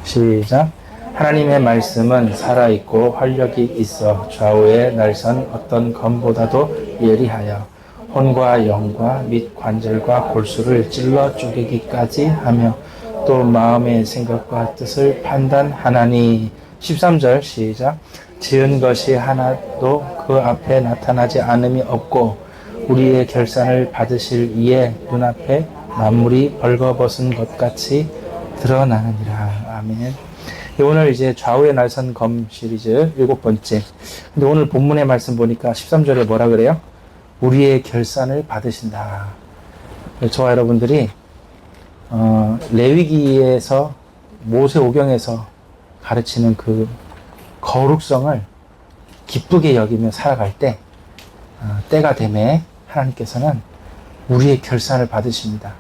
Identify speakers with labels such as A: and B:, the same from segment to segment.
A: 시작. 하나님의 말씀은 살아있고 활력이 있어 좌우의 날선 어떤 검보다도 예리하여 혼과 영과 및 관절과 골수를 찔러 쪼개기까지 하며 또 마음의 생각과 뜻을 판단하나니. 13절 시작. 지은 것이 하나도 그 앞에 나타나지 않음이 없고 우리의 결산을 받으실 이에 눈앞에 만물이 벌거벗은 것 같이 드러나느니라. 아멘. 오늘 이제 좌우의 날선 검 시리즈 7번째. 근데 오늘 본문의 말씀 보니까 13절에 뭐라 그래요? 우리의 결산을 받으신다. 저와 여러분들이 레위기에서 모세오경에서 가르치는 그 거룩성을 기쁘게 여기며 살아갈 때 때가 되매 하나님께서는 우리의 결산을 받으십니다.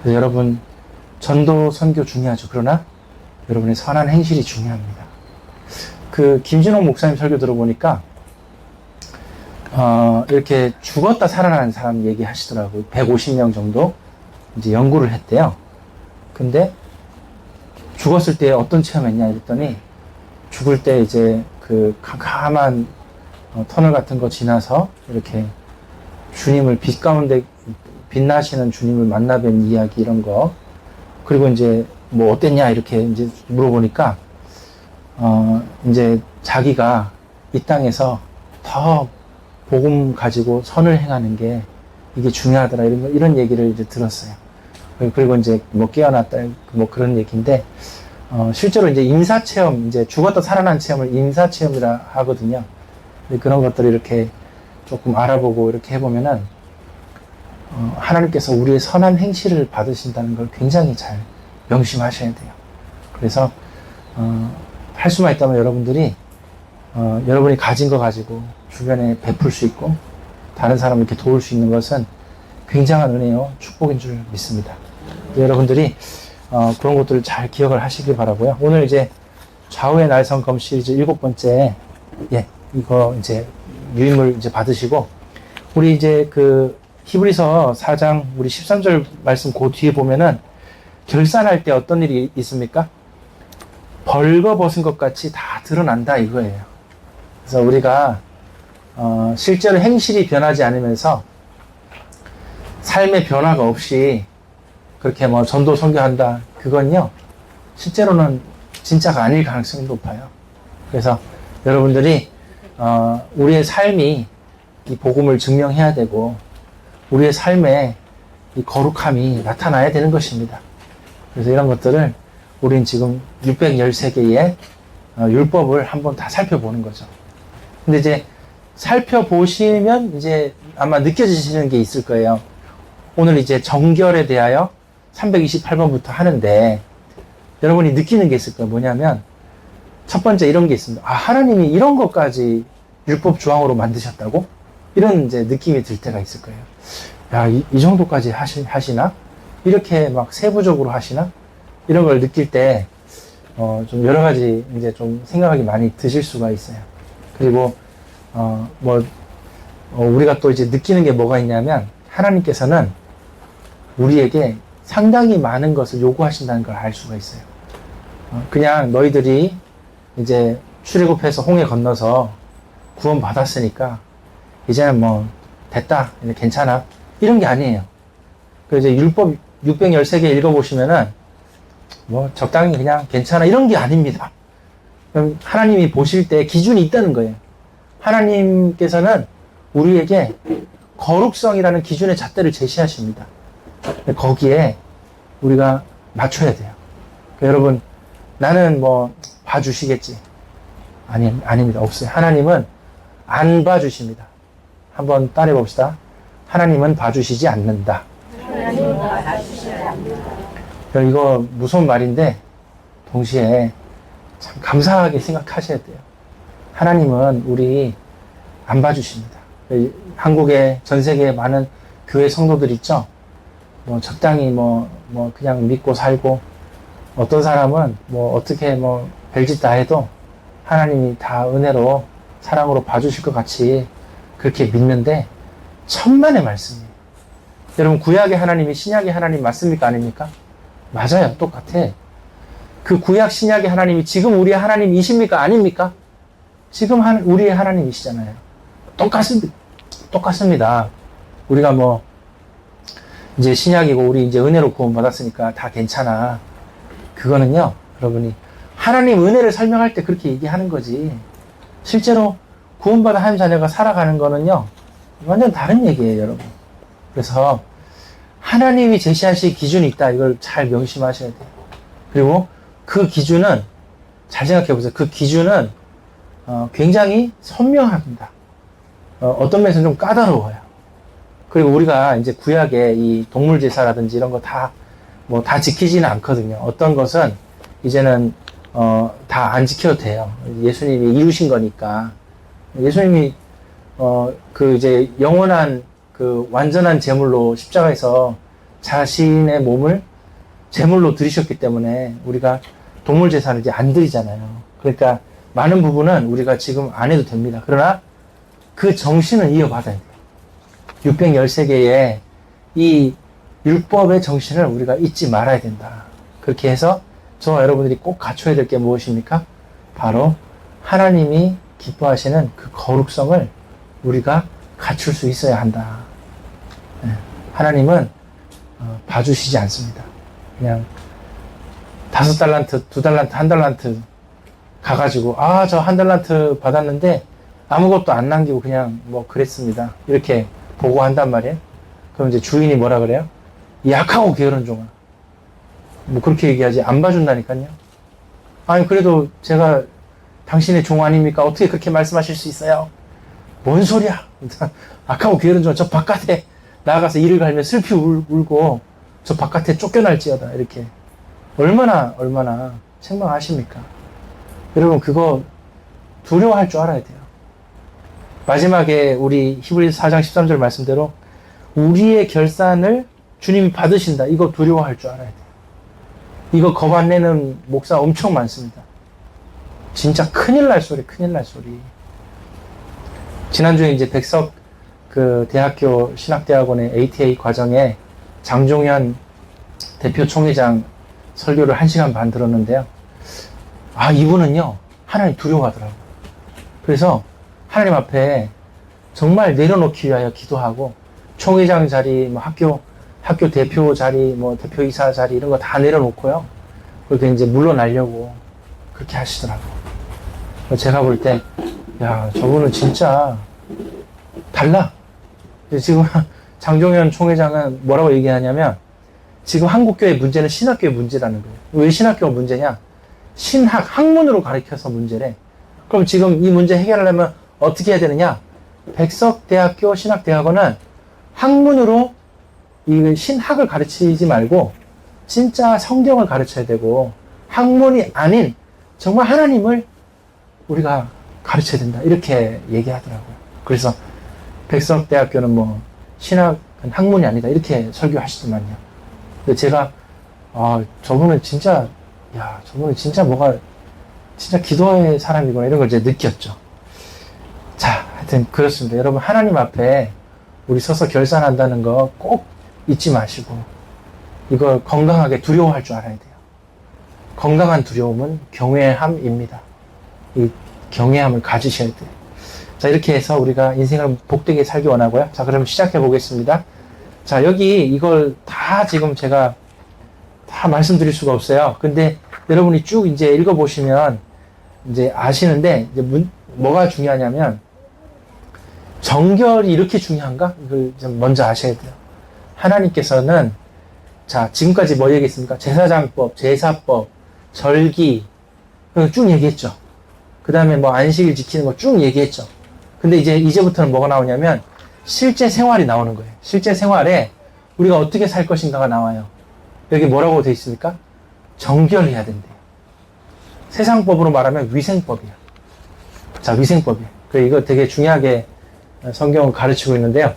A: 그래서 여러분 전도 선교 중요하죠. 그러나 여러분의 선한 행실이 중요합니다. 그 김진호 목사님 설교 들어보니까 이렇게 죽었다 살아나는 사람 얘기하시더라고요. 150명 정도 이제 연구를 했대요. 근데 죽었을 때 어떤 체험했냐 이랬더니 죽을 때 이제 그 캄캄한 터널 같은 거 지나서 이렇게 주님을 빛 가운데 빛나시는 주님을 만나 뵌 이야기 이런 거, 그리고 이제 뭐 어땠냐 이렇게 이제 물어보니까 이제 자기가 이 땅에서 더 복음 가지고 선을 행하는 게 이게 중요하더라 이런 얘기를 이제 들었어요. 그리고 이제 뭐 깨어났다 뭐 그런 얘기인데 실제로 이제 임사체험, 이제 죽었다 살아난 체험을 임사체험이라 하거든요. 그런 것들을 이렇게 조금 알아보고 이렇게 해보면은 하나님께서 우리의 선한 행실을 받으신다는 걸 굉장히 잘 명심하셔야 돼요. 그래서 할 수만 있다면 여러분들이 여러분이 가진 거 가지고 주변에 베풀 수 있고 다른 사람을 이렇게 도울 수 있는 것은 굉장한 은혜요 축복인 줄 믿습니다. 여러분들이 그런 것들을 잘 기억을 하시길 바라고요. 오늘 이제 좌우의 날선 검 시리즈 7번째 이거 이제 유임을 이제 받으시고, 우리 이제 그 히브리서 4장 우리 13절 말씀 그 뒤에 보면은 결산할 때 어떤 일이 있습니까? 벌거벗은 것 같이 다 드러난다 이거예요. 그래서 우리가 실제로 행실이 변하지 않으면서 삶의 변화가 없이 그렇게 뭐 전도 선교한다, 그건요 실제로는 진짜가 아닐 가능성이 높아요. 그래서 여러분들이 우리의 삶이 이 복음을 증명해야 되고 우리의 삶에 이 거룩함이 나타나야 되는 것입니다. 그래서 이런 것들을 우린 지금 613개의 율법을 한번 다 살펴보는 거죠. 근데 이제 살펴보시면 이제 아마 느껴지시는 게 있을 거예요. 오늘 이제 정결에 대하여 328번부터 하는데 여러분이 느끼는 게 있을 거예요. 뭐냐면 첫 번째 이런 게 있습니다. 하나님이 이런 것까지 율법 조항으로 만드셨다고? 이런 이제 느낌이 들 때가 있을 거예요. 야, 이 정도까지 하시나? 이렇게 막 세부적으로 하시나? 이런 걸 느낄 때, 좀 여러 가지 이제 좀 생각이 많이 드실 수가 있어요. 그리고, 우리가 또 이제 느끼는 게 뭐가 있냐면, 하나님께서는 우리에게 상당히 많은 것을 요구하신다는 걸 알 수가 있어요. 그냥 너희들이 이제 출애굽해서 홍해 건너서 구원 받았으니까 이제는 뭐 됐다, 이제 괜찮아, 이런 게 아니에요. 그래서 이제 율법 613개 읽어보시면은 뭐 적당히 그냥 괜찮아 이런 게 아닙니다. 하나님이 보실 때 기준이 있다는 거예요. 하나님께서는 우리에게 거룩성이라는 기준의 잣대를 제시하십니다. 거기에 우리가 맞춰야 돼요. 그러니까 여러분, 나는 뭐 봐주시겠지. 아닙니다. 없어요. 하나님은 안 봐주십니다. 한번 따라해 봅시다. 하나님은 봐주시지 않는다. 하나님은 봐주시지 않는다. 이거 무서운 말인데 동시에 참 감사하게 생각하셔야 돼요. 하나님은 우리 안 봐주십니다. 한국에 전 세계에 많은 교회 성도들 있죠. 뭐 적당히 뭐 그냥 믿고 살고, 어떤 사람은 뭐 어떻게 뭐 별짓 다 해도 하나님이 다 은혜로 사랑으로 봐주실 것 같이 그렇게 믿는데 천만의 말씀이에요. 여러분, 구약의 하나님이 신약의 하나님 맞습니까? 아닙니까? 맞아요. 똑같아. 그 구약 신약의 하나님이 지금 우리의 하나님이십니까? 아닙니까? 지금 우리의 하나님이시잖아요. 똑같습니다. 우리가 뭐 이제 신약이고 우리 이제 은혜로 구원받았으니까 다 괜찮아. 그거는요, 여러분이 하나님 은혜를 설명할 때 그렇게 얘기하는 거지. 실제로 구원받은 하나님 자녀가 살아가는 거는요, 완전 다른 얘기예요, 여러분. 그래서 하나님이 제시하신 기준이 있다. 이걸 잘 명심하셔야 돼요. 그리고 그 기준은 잘 생각해 보세요. 그 기준은 굉장히 선명합니다. 어떤 면에서는 좀 까다로워요. 그리고 우리가 이제 구약의 이 동물 제사라든지 이런 거 다 지키지는 않거든요. 어떤 것은 이제는 다 안 지켜도 돼요. 예수님이 이루신 거니까. 예수님이 그 이제 영원한 그 완전한 제물로 십자가에서 자신의 몸을 제물로 드리셨기 때문에 우리가 동물 제사를 이제 안 드리잖아요. 그러니까 많은 부분은 우리가 지금 안 해도 됩니다. 그러나 그 정신은 이어받아야 돼요. 613개의 이 율법의 정신을 우리가 잊지 말아야 된다. 그렇게 해서 저와 여러분들이 꼭 갖춰야 될 게 무엇입니까? 바로 하나님이 기뻐하시는 그 거룩성을 우리가 갖출 수 있어야 한다. 하나님은 봐주시지 않습니다. 그냥 5달란트, 2달란트, 1달란트 가가지고 저 1달란트 받았는데 아무것도 안 남기고 그냥 뭐 그랬습니다. 이렇게 보고한단 말이에요. 그럼 이제 주인이 뭐라 그래요? 약하고 게으른 종아. 뭐 그렇게 얘기하지. 안 봐준다니까요. 아니 그래도 제가 당신의 종 아닙니까? 어떻게 그렇게 말씀하실 수 있어요? 뭔 소리야? 악하고 게으른 종아. 저 바깥에 나가서 이를 갈면 슬피 울고 저 바깥에 쫓겨날지어다. 이렇게 얼마나 책망하십니까? 여러분 그거 두려워할 줄 알아야 돼요. 마지막에 우리 히브리서 4장 13절 말씀대로 우리의 결산을 주님이 받으신다. 이거 두려워할 줄 알아야 돼요. 이거 겁 안 내는 목사 엄청 많습니다. 진짜 큰일 날 소리. 지난주에 이제 백석 그 대학교 신학대학원의 ATA 과정에 장종현 대표 총회장 설교를 1시간 반 들었는데요. 이분은요, 하나님 두려워하더라고요. 그래서 하나님 앞에 정말 내려놓기 위하여 기도하고, 총회장 자리, 뭐 학교 대표 자리, 뭐 대표이사 자리, 이런 거 다 내려놓고요. 그렇게 이제 물러나려고 그렇게 하시더라고요. 제가 볼 때, 저분은 진짜 달라. 지금 장종현 총회장은 뭐라고 얘기하냐면, 지금 한국교회 문제는 신학교의 문제라는 거예요. 왜 신학교가 문제냐? 학문으로 가르쳐서 문제래. 그럼 지금 이 문제 해결하려면 어떻게 해야 되느냐? 백석대학교 신학대학원은 학문으로 이 신학을 가르치지 말고 진짜 성경을 가르쳐야 되고, 학문이 아닌 정말 하나님을 우리가 가르쳐야 된다. 이렇게 얘기하더라고요. 그래서 백석대학교는 뭐 신학은 학문이 아니다. 이렇게 설교하시더만요. 근데 제가 저분은 진짜 진짜 기도의 사람이구나 이런 걸 이제 느꼈죠. 자, 하여튼 그렇습니다. 여러분 하나님 앞에 우리 서서 결산한다는 거 꼭 잊지 마시고 이걸 건강하게 두려워할 줄 알아야 돼요. 건강한 두려움은 경외함입니다. 이 경외함을 가지셔야 돼요. 자, 이렇게 해서 우리가 인생을 복되게 살기 원하고요. 자, 그럼 시작해 보겠습니다. 자, 여기 이걸 다 지금 제가 다 말씀드릴 수가 없어요. 근데 여러분이 쭉 이제 읽어보시면 이제 아시는데, 이제 뭐가 중요하냐면, 정결이 이렇게 중요한가? 이걸 좀 먼저 아셔야 돼요. 하나님께서는, 자, 지금까지 뭐 얘기했습니까? 제사장법, 제사법, 절기, 쭉 얘기했죠. 그 다음에 뭐 안식일 지키는 거 쭉 얘기했죠. 근데 이제부터는 뭐가 나오냐면, 실제 생활이 나오는 거예요. 실제 생활에 우리가 어떻게 살 것인가가 나와요. 여기 뭐라고 되어 있습니까? 정결해야 된대요. 세상법으로 말하면 위생법이에요. 자, 위생법이에요. 이거 되게 중요하게 성경을 가르치고 있는데요.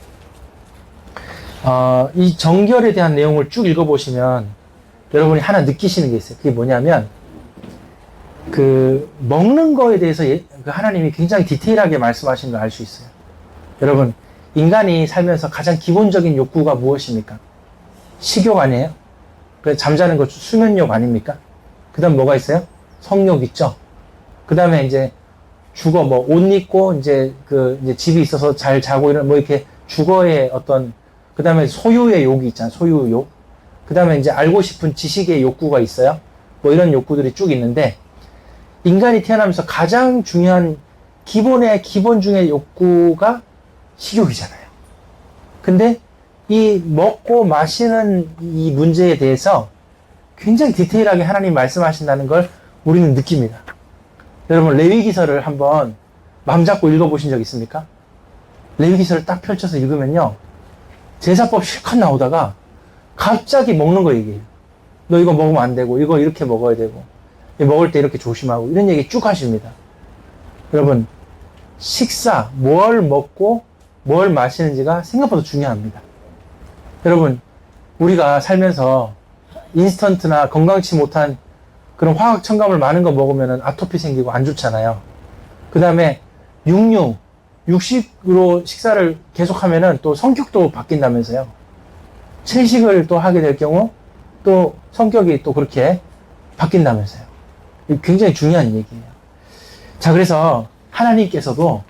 A: 이 정결에 대한 내용을 쭉 읽어보시면 여러분이 하나 느끼시는 게 있어요. 그게 뭐냐면, 먹는 거에 대해서 하나님이 굉장히 디테일하게 말씀하신 걸 알 수 있어요. 여러분, 인간이 살면서 가장 기본적인 욕구가 무엇입니까? 식욕 아니에요? 잠자는 거 수면욕 아닙니까? 그 다음 뭐가 있어요? 성욕 있죠? 그 다음에 이제 주거, 뭐, 옷 입고, 이제 집이 있어서 잘 자고 이런, 뭐 이렇게 주거의 어떤, 그 다음에 소유의 욕이 있잖아요. 소유욕. 그 다음에 이제 알고 싶은 지식의 욕구가 있어요. 뭐 이런 욕구들이 쭉 있는데, 인간이 태어나면서 가장 중요한 기본의 기본 중의 욕구가 식욕이잖아요. 근데 이 먹고 마시는 이 문제에 대해서 굉장히 디테일하게 하나님 말씀하신다는 걸 우리는 느낍니다. 여러분, 레위기서를 한번 마음 잡고 읽어보신 적 있습니까? 레위기서를 딱 펼쳐서 읽으면요, 제사법 실컷 나오다가 갑자기 먹는 거 얘기해요. 너 이거 먹으면 안 되고, 이거 이렇게 먹어야 되고, 먹을 때 이렇게 조심하고, 이런 얘기 쭉 하십니다. 여러분, 식사, 뭘 먹고 뭘 마시는지가 생각보다 중요합니다. 여러분, 우리가 살면서 인스턴트나 건강치 못한 그런 화학 첨가물 많은 거 먹으면 아토피 생기고 안 좋잖아요. 그 다음에 육식으로 식사를 계속하면은 또 성격도 바뀐다면서요. 채식을 또 하게 될 경우 또 성격이 또 그렇게 바뀐다면서요. 굉장히 중요한 얘기예요. 자, 그래서 하나님께서도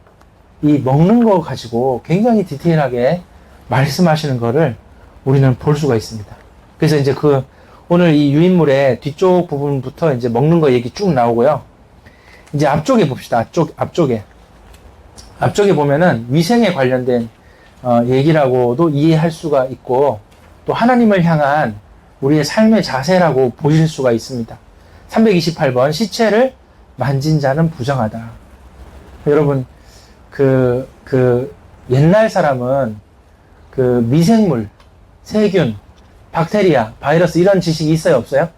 A: 이 먹는 거 가지고 굉장히 디테일하게 말씀하시는 거를 우리는 볼 수가 있습니다. 그래서 이제 오늘 이 유인물의 뒤쪽 부분부터 이제 먹는 거 얘기 쭉 나오고요. 이제 앞쪽에 봅시다. 앞쪽에 보면은 위생에 관련된 얘기라고도 이해할 수가 있고, 또 하나님을 향한 우리의 삶의 자세라고 보실 수가 있습니다. 328번, 시체를 만진 자는 부정하다. 여러분, 옛날 사람은 미생물, 세균, 박테리아, 바이러스 이런 지식이 있어요, 없어요?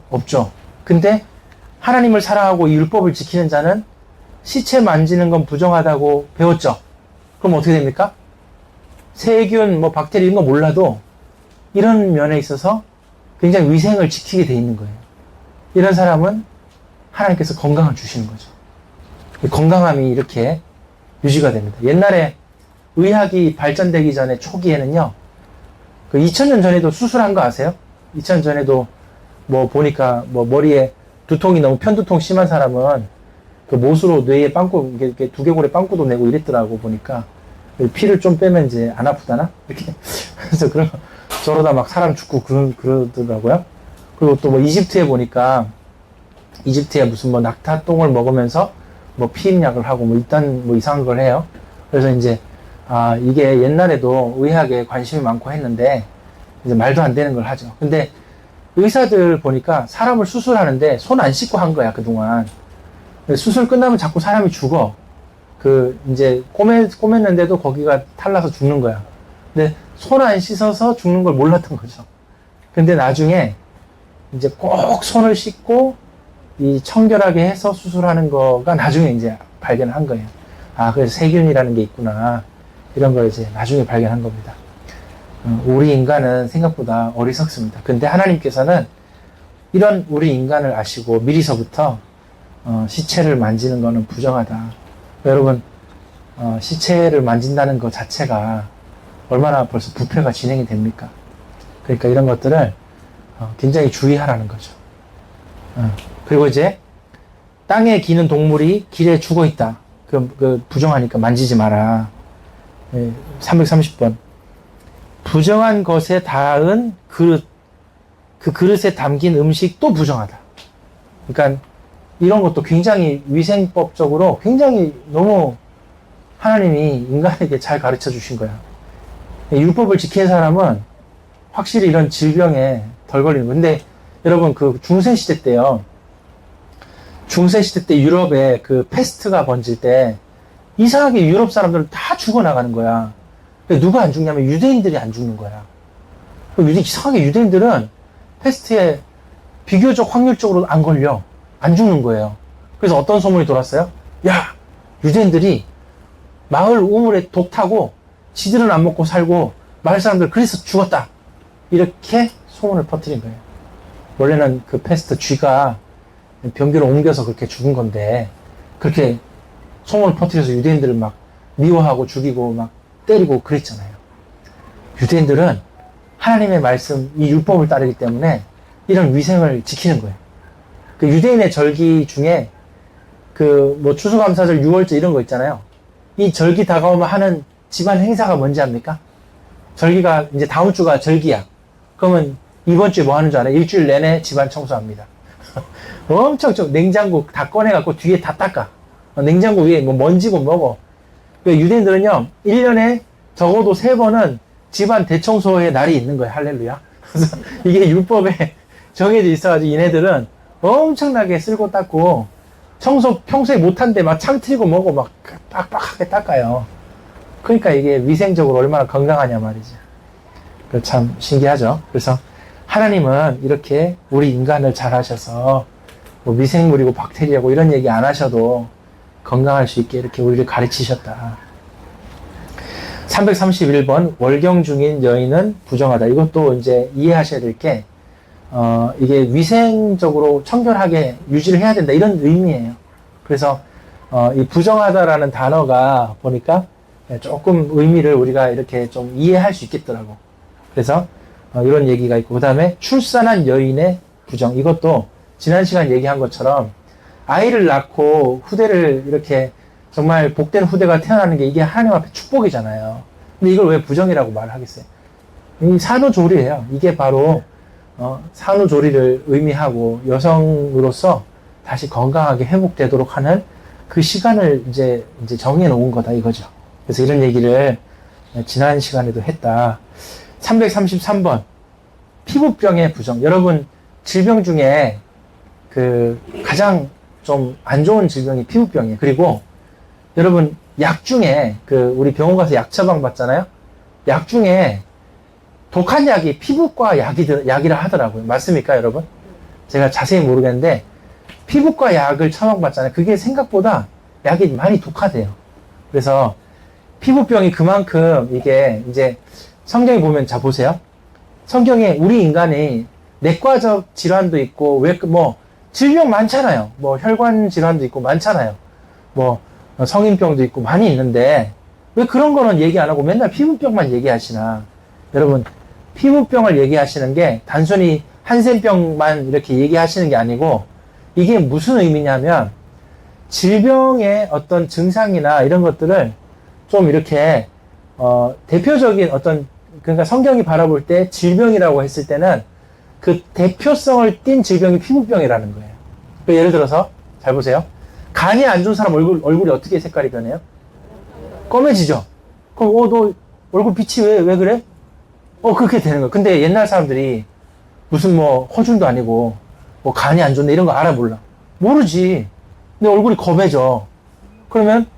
A: 없죠. 근데 하나님을 사랑하고 이 율법을 지키는 자는 시체 만지는 건 부정하다고 배웠죠. 그럼 어떻게 됩니까? 세균, 뭐 박테리아 이런 거 몰라도 이런 면에 있어서 굉장히 위생을 지키게 돼 있는 거예요. 이런 사람은 하나님께서 건강을 주시는 거죠. 건강함이 이렇게 유지가 됩니다. 옛날에 의학이 발전되기 전에 초기에는요, 2000년 전에도 수술한 거 아세요? 2000년 전에도 뭐 보니까 뭐 머리에 두통이 너무 편두통 심한 사람은 못으로 뇌에 빵꾸, 이렇게 두개골에 빵꾸도 내고 이랬더라고 보니까. 피를 좀 빼면 이제 안 아프다나? 이렇게. 그래서 저러다 막 사람 죽고 그러더라고요. 그리고 또 뭐 이집트에 보니까, 이집트에 무슨 뭐 낙타똥을 먹으면서 뭐 피임약을 하고 뭐 일단 뭐 이상한 걸 해요. 그래서 이제 이게 옛날에도 의학에 관심이 많고 했는데 이제 말도 안 되는 걸 하죠. 근데 의사들 보니까 사람을 수술하는데 손 안 씻고 한 거야, 그동안. 수술 끝나면 자꾸 사람이 죽어. 이제 꼬맸는데도 거기가 탈나서 죽는 거야. 근데 손 안 씻어서 죽는 걸 몰랐던 거죠. 근데 나중에 이제 꼭 손을 씻고 이 청결하게 해서 수술하는 거가 나중에 이제 발견을 한 거예요. 그래서 세균이라는 게 있구나. 이런 걸 이제 나중에 발견한 겁니다. 우리 인간은 생각보다 어리석습니다. 근데 하나님께서는 이런 우리 인간을 아시고 미리서부터 시체를 만지는 거는 부정하다. 여러분, 시체를 만진다는 것 자체가 얼마나 벌써 부패가 진행이 됩니까? 그러니까 이런 것들을 굉장히 주의하라는 거죠. 그리고 이제 땅에 기는 동물이 길에 죽어 있다. 부정하니까 만지지 마라. 330번. 부정한 것에 닿은 그릇, 그 그릇에 담긴 음식도 부정하다. 그러니까 이런 것도 굉장히 위생법적으로 굉장히 너무 하나님이 인간에게 잘 가르쳐 주신 거야. 율법을 지키는 사람은 확실히 이런 질병에 덜 걸리는 거예요. 근데 여러분, 중세시대 때요. 중세시대 때 유럽에 패스트가 번질 때 이상하게 유럽 사람들은 다 죽어나가는 거야. 누가 안 죽냐면 유대인들이 안 죽는 거야. 이상하게 유대인들은 패스트에 비교적 확률적으로 안 걸려. 안 죽는 거예요. 그래서 어떤 소문이 돌았어요? 야, 유대인들이 마을 우물에 독 타고 지들은 안 먹고 살고 마을 사람들 그래서 죽었다. 이렇게 소문을 퍼뜨린 거예요. 원래는 패스트 쥐가 병기를 옮겨서 그렇게 죽은 건데 그렇게 소문을 퍼뜨려서 유대인들을 막 미워하고 죽이고 막 때리고 그랬잖아요. 유대인들은 하나님의 말씀, 이 율법을 따르기 때문에 이런 위생을 지키는 거예요. 그 유대인의 절기 중에 그 뭐 추수감사절 6월절 이런 거 있잖아요. 이 절기 다가오면 하는 집안 행사가 뭔지 압니까? 절기가 이제 다음 주가 절기야. 그러면 이번 주에 뭐 하는 줄 알아요? 일주일 내내 집안 청소합니다. 엄청 냉장고 다 꺼내갖고 뒤에 다 닦아. 냉장고 위에 뭐 먼지고 뭐고. 유대인들은요, 1년에 적어도 3번은 집안 대청소의 날이 있는 거예요. 할렐루야. 그래서 이게 율법에 정해져 있어가지고 얘네들은 엄청나게 쓸고 닦고 청소 평소에 못한데 막 창 트이고 뭐고 막 빡빡하게 닦아요. 그러니까 이게 위생적으로 얼마나 건강하냐 말이죠. 참 신기하죠. 그래서 하나님은 이렇게 우리 인간을 잘 하셔서 뭐 미생물이고 박테리아고 이런 얘기 안 하셔도 건강할 수 있게 이렇게 우리를 가르치셨다. 331번 월경 중인 여인은 부정하다. 이것도 이제 이해하셔야 될 게 이게 위생적으로 청결하게 유지를 해야 된다 이런 의미예요. 그래서 이 부정하다라는 단어가 보니까 조금 의미를 우리가 이렇게 좀 이해할 수 있겠더라고. 그래서 이런 얘기가 있고, 그 다음에 출산한 여인의 부정. 이것도 지난 시간 얘기한 것처럼 아이를 낳고 후대를 이렇게 정말 복된 후대가 태어나는 게 이게 하나님 앞에 축복이잖아요. 근데 이걸 왜 부정이라고 말하겠어요? 이 산후조리예요. 이게 바로 산후조리를 의미하고 여성으로서 다시 건강하게 회복되도록 하는 그 시간을 이제 정해놓은 거다 이거죠. 그래서 이런 얘기를 지난 시간에도 했다. 333번 피부병의 부정. 여러분 질병 중에 그 가장 좀 안 좋은 질병이 피부병이에요. 그리고 여러분 약 중에 그 우리 병원 가서 약 처방 받잖아요. 약 중에 독한 약이 피부과 약이라 하더라고요. 맞습니까, 여러분? 제가 자세히 모르겠는데 피부과 약을 처방 받잖아요. 그게 생각보다 약이 많이 독하대요. 그래서 피부병이 그만큼 이게 이제 성경에 보면 자 보세요. 성경에 우리 인간이 내과적 질환도 있고 뭐 질병 많잖아요. 뭐 혈관 질환도 있고 많잖아요. 뭐 성인병도 있고 많이 있는데 왜 그런 거는 얘기 안 하고 맨날 피부병만 얘기하시나? 여러분 피부병을 얘기하시는 게 단순히 한센병만 이렇게 얘기하시는 게 아니고 이게 무슨 의미냐면 질병의 어떤 증상이나 이런 것들을 좀 이렇게 대표적인 어떤 그러니까 성경이 바라볼 때 질병이라고 했을 때는 그 대표성을 띈 질병이 피부병이라는 거예요. 그러니까 예를 들어서 잘 보세요. 간이 안 좋은 사람 얼굴이 어떻게 색깔이 변해요? 검해지죠. 그럼 너 얼굴 빛이 왜 그래? 그렇게 되는 거예요. 근데 옛날 사람들이 무슨 뭐 허준도 아니고 뭐 간이 안 좋네 이런 거 알아 몰라? 모르지. 근데 얼굴이 검해져. 그러면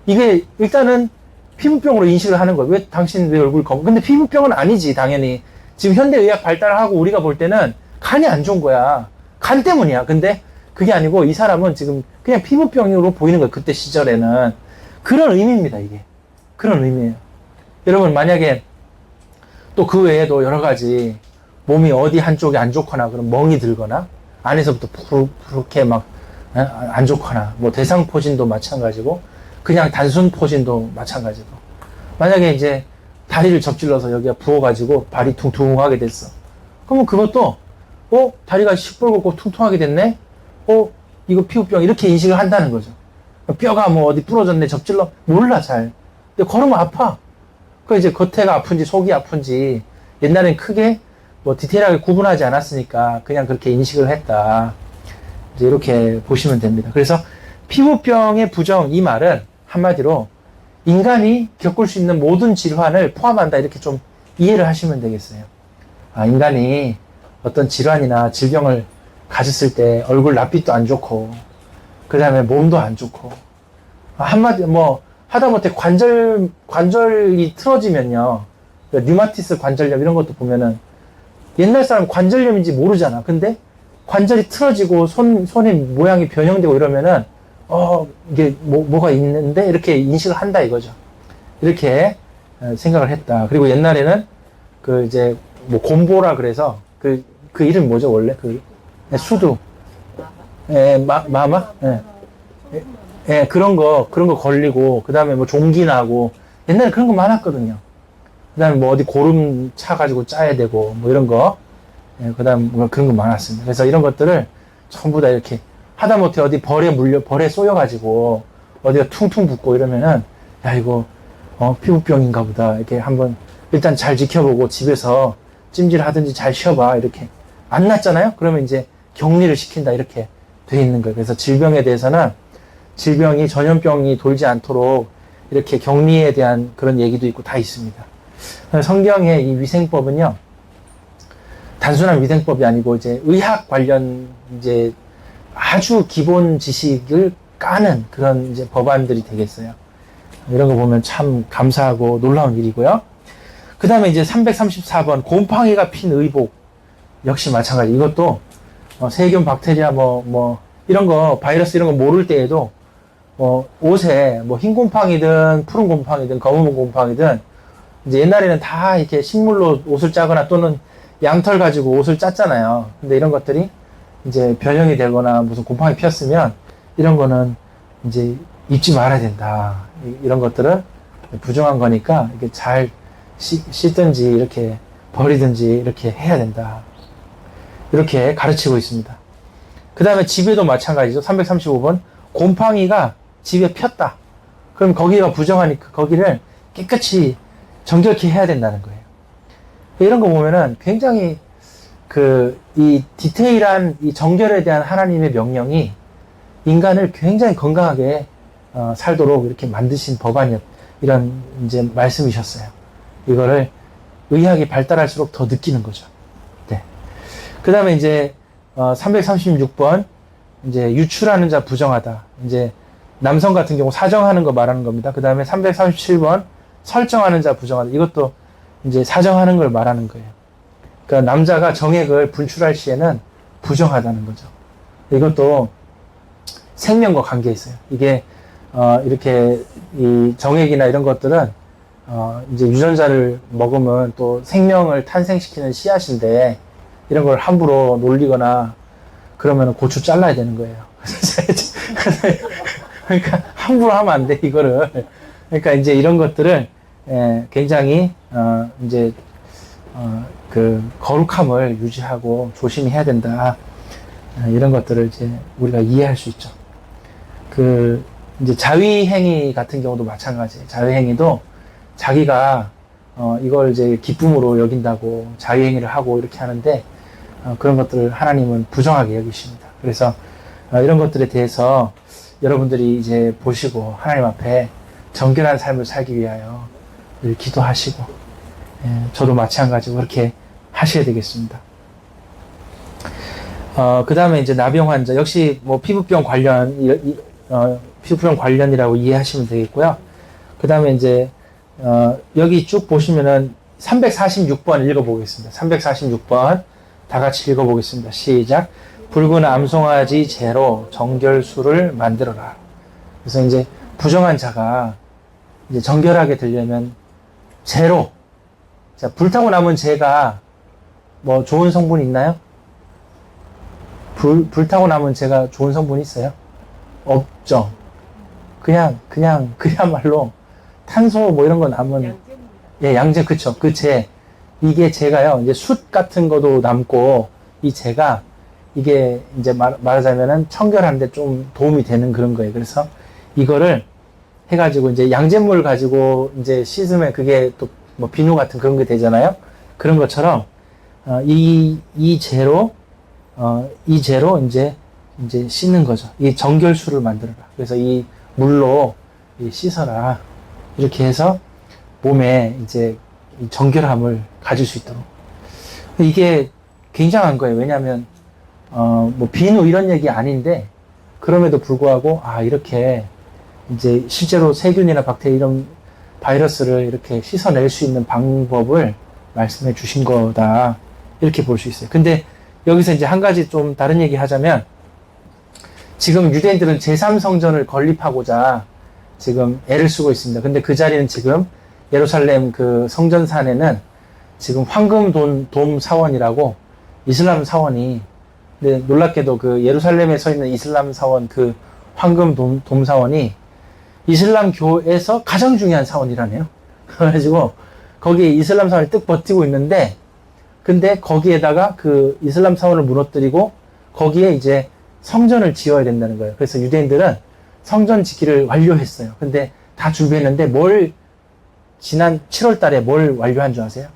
A: 이게 일단은 피부병으로 인식을 하는 거예요. 왜 당신 왜 얼굴이 검? 근데 피부병은 아니지 당연히. 지금 현대의학 발달하고 우리가 볼 때는 간이 안 좋은 거야. 간 때문이야. 근데 그게 아니고 이 사람은 지금 그냥 피부병으로 보이는 거예요. 그때 시절에는. 그런 의미입니다, 이게. 그런 의미예요. 여러분, 만약에 또 그 외에도 여러 가지 몸이 어디 한쪽이 안 좋거나, 그럼 멍이 들거나, 안에서부터 푸르게 막 안 좋거나, 뭐 대상포진도 마찬가지고, 그냥 단순 포진도 마찬가지고. 만약에 이제 다리를 접질러서 여기가 부어가지고 발이 퉁퉁하게 됐어. 그러면 그것도, 다리가 시뻘겋고 퉁퉁하게 됐네? 이거 피부병, 이렇게 인식을 한다는 거죠. 뼈가 뭐 어디 부러졌네, 접질러. 몰라, 잘. 근데 걸으면 아파. 그 이제 겉에가 아픈지 속이 아픈지 옛날엔 크게 뭐 디테일하게 구분하지 않았으니까 그냥 그렇게 인식을 했다. 이제 이렇게 보시면 됩니다. 그래서 피부병의 부정, 이 말은 한마디로 인간이 겪을 수 있는 모든 질환을 포함한다. 이렇게 좀 이해를 하시면 되겠어요. 인간이 어떤 질환이나 질병을 가졌을 때 얼굴 낯빛도 안 좋고, 그 다음에 몸도 안 좋고, 한마디, 하다못해 관절이 틀어지면요. 류마티스 관절염 이런 것도 보면은 옛날 사람 관절염인지 모르잖아. 근데 관절이 틀어지고 손의 모양이 변형되고 이러면은, 이게 뭐가 있는데? 이렇게 인식을 한다 이거죠. 이렇게 생각을 했다. 그리고 옛날에는 이제 곰보라 그래서 그 이름 뭐죠, 원래? 수두. 마마? 그런 거 걸리고, 그 다음에 종기 나고, 옛날에 그런 거 많았거든요. 그 다음에 어디 고름 차가지고 짜야 되고, 이런 거. 그 다음 그런 거 많았습니다. 그래서 이런 것들을 전부 다 이렇게 하다못해 어디 벌에 쏘여가지고 어디가 퉁퉁 붓고 이러면은 야 이거 피부병인가 보다 이렇게 한번 일단 잘 지켜보고 집에서 찜질하든지 잘 쉬어봐 이렇게 안 낫잖아요. 그러면 이제 격리를 시킨다 이렇게 돼 있는 거예요. 그래서 질병에 대해서는 질병이 전염병이 돌지 않도록 이렇게 격리에 대한 그런 얘기도 있고 다 있습니다. 성경의 이 위생법은요 단순한 위생법이 아니고 이제 의학 관련 이제 아주 기본 지식을 까는 그런 이제 법안들이 되겠어요. 이런 거 보면 참 감사하고 놀라운 일이고요. 그 다음에 이제 334번 곰팡이가 핀 의복 역시 마찬가지. 이것도 세균, 박테리아 이런 거 바이러스 이런 거 모를 때에도 옷에 흰 곰팡이든 푸른 곰팡이든 검은 곰팡이든 이제 옛날에는 다 이렇게 식물로 옷을 짜거나 또는 양털 가지고 옷을 짰잖아요. 근데 이런 것들이 이제 변형이 되거나 무슨 곰팡이 피었으면 이런 거는 이제 입지 말아야 된다. 이런 것들은 부정한 거니까 이렇게 잘 씻든지 이렇게 버리든지 이렇게 해야 된다. 이렇게 가르치고 있습니다. 그 다음에 집에도 마찬가지죠. 335번 곰팡이가 집에 폈다. 그럼 거기가 부정하니까 거기를 깨끗이 정결케 해야 된다는 거예요. 이런 거 보면은 굉장히 이 디테일한 이 정결에 대한 하나님의 명령이 인간을 굉장히 건강하게 살도록 이렇게 만드신 법안이었 이런 이제 말씀이셨어요. 이거를 의학이 발달할수록 더 느끼는 거죠. 네. 그 다음에 이제 336번 이제 유출하는 자 부정하다. 이제 남성 같은 경우 사정하는 거 말하는 겁니다. 그 다음에 337번 설정하는 자 부정하다. 이것도 이제 사정하는 걸 말하는 거예요. 그러니까 남자가 정액을 분출할 시에는 부정하다는 거죠. 이것도 생명과 관계 있어요. 이게 이렇게 이 정액이나 이런 것들은 이제 유전자를 먹으면 또 생명을 탄생시키는 씨앗인데 이런 걸 함부로 놀리거나 그러면 고추 잘라야 되는 거예요. 그러니까 함부로 하면 안 돼, 이거를. 그러니까 이제 이런 것들을 굉장히 이제 그 거룩함을 유지하고 조심히 해야 된다. 이런 것들을 이제 우리가 이해할 수 있죠. 이제 자위행위 같은 경우도 마찬가지예요. 자위행위도 자기가 이걸 이제 기쁨으로 여긴다고 자위행위를 하고 이렇게 하는데 그런 것들을 하나님은 부정하게 여기십니다. 그래서 이런 것들에 대해서 여러분들이 이제 보시고 하나님 앞에 정결한 삶을 살기 위하여 늘 기도하시고 저도 마찬가지로 그렇게 하셔야 되겠습니다. 그 다음에 이제 나병 환자 역시 피부병 관련이라고 이해하시면 되겠고요. 그 다음에 이제 여기 쭉 보시면은 346번 읽어보겠습니다. 346번 다 같이 읽어보겠습니다. 시작. 붉은 암송아지 재로 정결수를 만들어라. 그래서 이제 부정한 자가 이제 정결하게 되려면 재로, 자, 불타고 남은 재가 좋은 성분이 있나요? 불타고 남은 재가 좋은 성분이 있어요? 없죠. 그야말로 탄소 이런 거 남은, 양재, 그쵸. 이게 재가요, 이제 숯 같은 것도 남고, 이 재가, 이게 이제 말하자면은 청결하는데 좀 도움이 되는 그런 거예요. 그래서 이거를 해가지고 이제 양잿물 가지고 이제 씻으면 그게 또 비누 같은 그런 게 되잖아요. 그런 것처럼, 이 재로 이제 씻는 거죠. 이 정결수를 만들어라. 그래서 이 물로 씻어라. 이렇게 해서 몸에 이제 이 정결함을 가질 수 있도록. 이게 굉장한 거예요. 왜냐하면 비누 이런 얘기 아닌데 그럼에도 불구하고 이렇게 이제 실제로 세균이나 박테리아 이런 바이러스를 이렇게 씻어낼 수 있는 방법을 말씀해 주신 거다. 이렇게 볼 수 있어요. 근데 여기서 이제 한 가지 좀 다른 얘기 하자면 지금 유대인들은 제3성전을 건립하고자 지금 애를 쓰고 있습니다. 근데 그 자리는 지금 예루살렘 그 성전산에는 지금 황금 돔 사원이라고 이슬람 사원이, 근데 놀랍게도 그 예루살렘에 서 있는 이슬람 사원 그 황금 돔 사원이 이슬람교에서 가장 중요한 사원이라네요. 그래가지고 거기에 이슬람 사원이 뜩 버티고 있는데 근데 거기에다가 그 이슬람 사원을 무너뜨리고 거기에 이제 성전을 지어야 된다는 거예요. 그래서 유대인들은 성전 짓기를 완료했어요. 근데 다 준비했는데 지난 7월 달에 뭘 완료한 줄 아세요?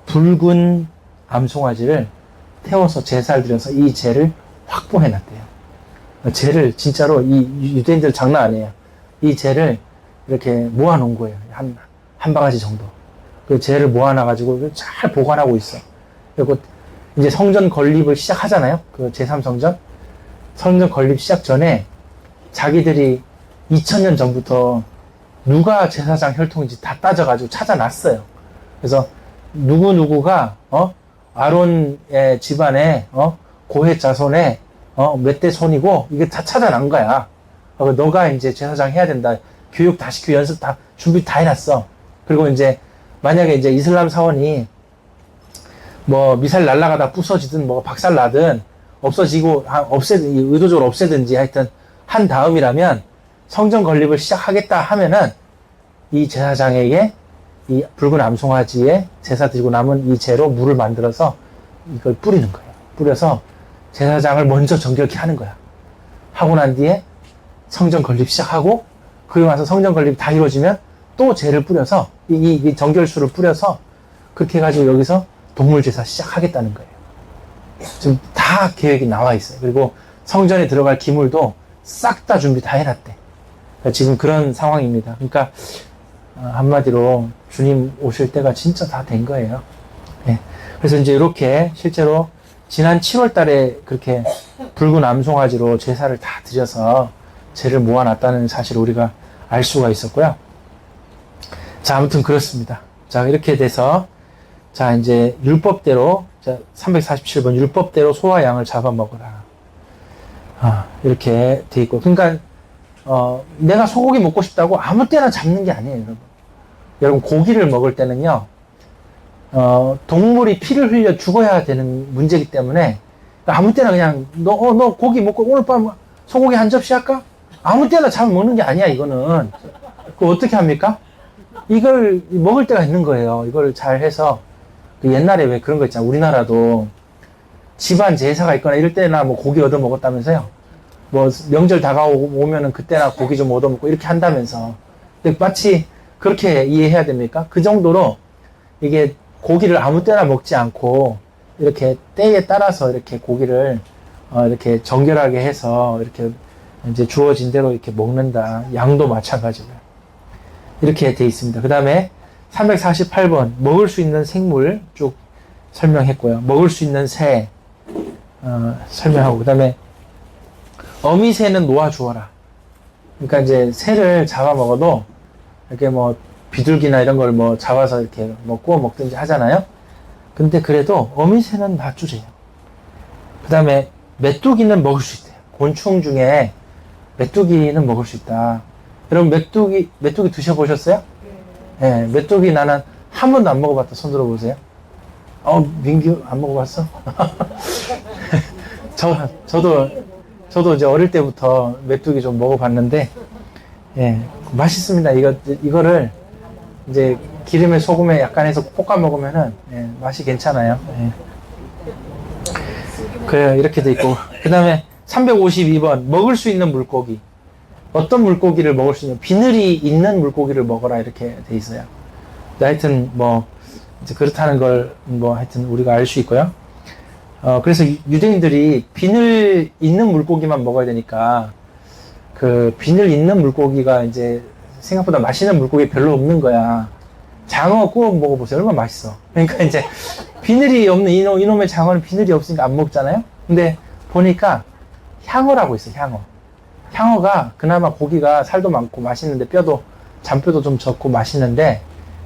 A: 붉은 암송아지를 태워서 제사를 드려서 이 재를 확보해 놨대요. 재를 진짜로 이 유대인들 장난 아니에요. 이 재를 이렇게 모아 놓은 거예요. 한 바가지 정도. 그 재를 모아 놔가지고 잘 보관하고 있어. 그리고 이제 성전 건립을 시작하잖아요. 그 제3성전. 성전 건립 시작 전에 자기들이 2000년 전부터 누가 제사장 혈통인지 다 따져가지고 찾아놨어요. 그래서 누구누구가 아론의 집안에 고헷 자손의 몇 대 손이고 이게 다 찾아난 거야. 너가 이제 제사장 해야 된다. 교육 다 시키고 연습 다 준비 다 해놨어. 그리고 이제 만약에 이제 이슬람 사원이 뭐 미사일 날아가다 부서지든 뭐 박살 나든 없어지고 의도적으로 없애든지 하여튼 한 다음이라면 성전 건립을 시작하겠다 하면은 이 제사장에게 이 붉은 암송아지에 제사 드리고 남은 이 재로 물을 만들어서 이걸 뿌리는 거예요. 뿌려서 제사장을 먼저 정결케 하는 거야. 하고 난 뒤에 성전 건립 시작하고 그리고 나서 성전 건립이 다 이루어지면 또 재를 뿌려서 이 정결수를 뿌려서 그렇게 해가지고 여기서 동물 제사 시작하겠다는 거예요. 지금 다 계획이 나와 있어요. 그리고 성전에 들어갈 기물도 싹 다 준비 다 해놨대. 그러니까 지금 그런 상황입니다. 그러니까 한마디로 주님 오실 때가 진짜 다 된 거예요. 네. 그래서 이제 이렇게 실제로 지난 7월 달에 그렇게 붉은 암송아지로 제사를 다 드려서 재를 모아놨다는 사실을 우리가 알 수가 있었고요. 자, 아무튼 그렇습니다. 자, 이렇게 돼서 자, 이제 율법대로 347번 율법대로 소와 양을 잡아먹으라. 이렇게 돼 있고. 그러니까 내가 소고기 먹고 싶다고 아무 때나 잡는 게 아니에요, 여러분. 여러분, 고기를 먹을 때는요, 동물이 피를 흘려 죽어야 되는 문제이기 때문에, 아무 때나 그냥, 너 고기 먹고 오늘 밤 소고기 한 접시 할까? 아무 때나 잡아먹는 게 아니야, 이거는. 그거 어떻게 합니까? 이걸 먹을 때가 있는 거예요. 이걸 잘 해서, 옛날에 왜 그런 거 있잖아. 우리나라도 집안 제사가 있거나 이럴 때나 뭐 고기 얻어 먹었다면서요. 뭐 명절 다가오면은 그때나 고기 좀 얻어 먹고 이렇게 한다면서. 근데 마치 그렇게 이해해야 됩니까? 그 정도로 이게 고기를 아무 때나 먹지 않고 이렇게 때에 따라서 이렇게 고기를 이렇게 정결하게 해서 이렇게 이제 주어진 대로 이렇게 먹는다. 양도 마찬가지고요. 이렇게 돼 있습니다. 그 다음에 348번 먹을 수 있는 생물 쭉 설명했고요. 먹을 수 있는 새 설명하고 그 다음에 어미새는 놓아주어라. 그러니까 이제 새를 잡아먹어도 이렇게 뭐 비둘기나 이런 걸 뭐 잡아서 이렇게 뭐 구워 먹든지 하잖아요. 근데 그래도 어미새는 놔주세요. 그 다음에 메뚜기는 먹을 수 있대요. 곤충 중에 메뚜기는 먹을 수 있다. 여러분 메뚜기 드셔보셨어요? 네, 메뚜기 나는 한 번도 안 먹어봤다. 손 들어보세요. 민규 안 먹어봤어? 저도 이제 어릴 때부터 메뚜기 좀 먹어봤는데, 예, 맛있습니다. 이거를 이제 기름에 소금에 약간 해서 볶아 먹으면은, 예, 맛이 괜찮아요. 예. 그래요. 이렇게 돼 있고. 그 다음에 352번, 먹을 수 있는 물고기. 어떤 물고기를 먹을 수 있냐? 비늘이 있는 물고기를 먹어라. 이렇게 돼 있어요. 하여튼, 뭐, 이제 그렇다는 걸, 뭐, 하여튼 우리가 알 수 있고요. 그래서 유대인들이 비늘 있는 물고기만 먹어야 되니까, 그, 비늘 있는 물고기가 이제 생각보다 맛있는 물고기 별로 없는 거야. 장어 구워 먹어보세요. 얼마나 맛있어. 그러니까 이제, 비늘이 없는 이놈의 장어는 비늘이 없으니까 안 먹잖아요? 근데 보니까, 향어라고 있어요, 향어. 향어가 그나마 고기가 살도 많고 맛있는데 잔뼈도 좀 적고 맛있는데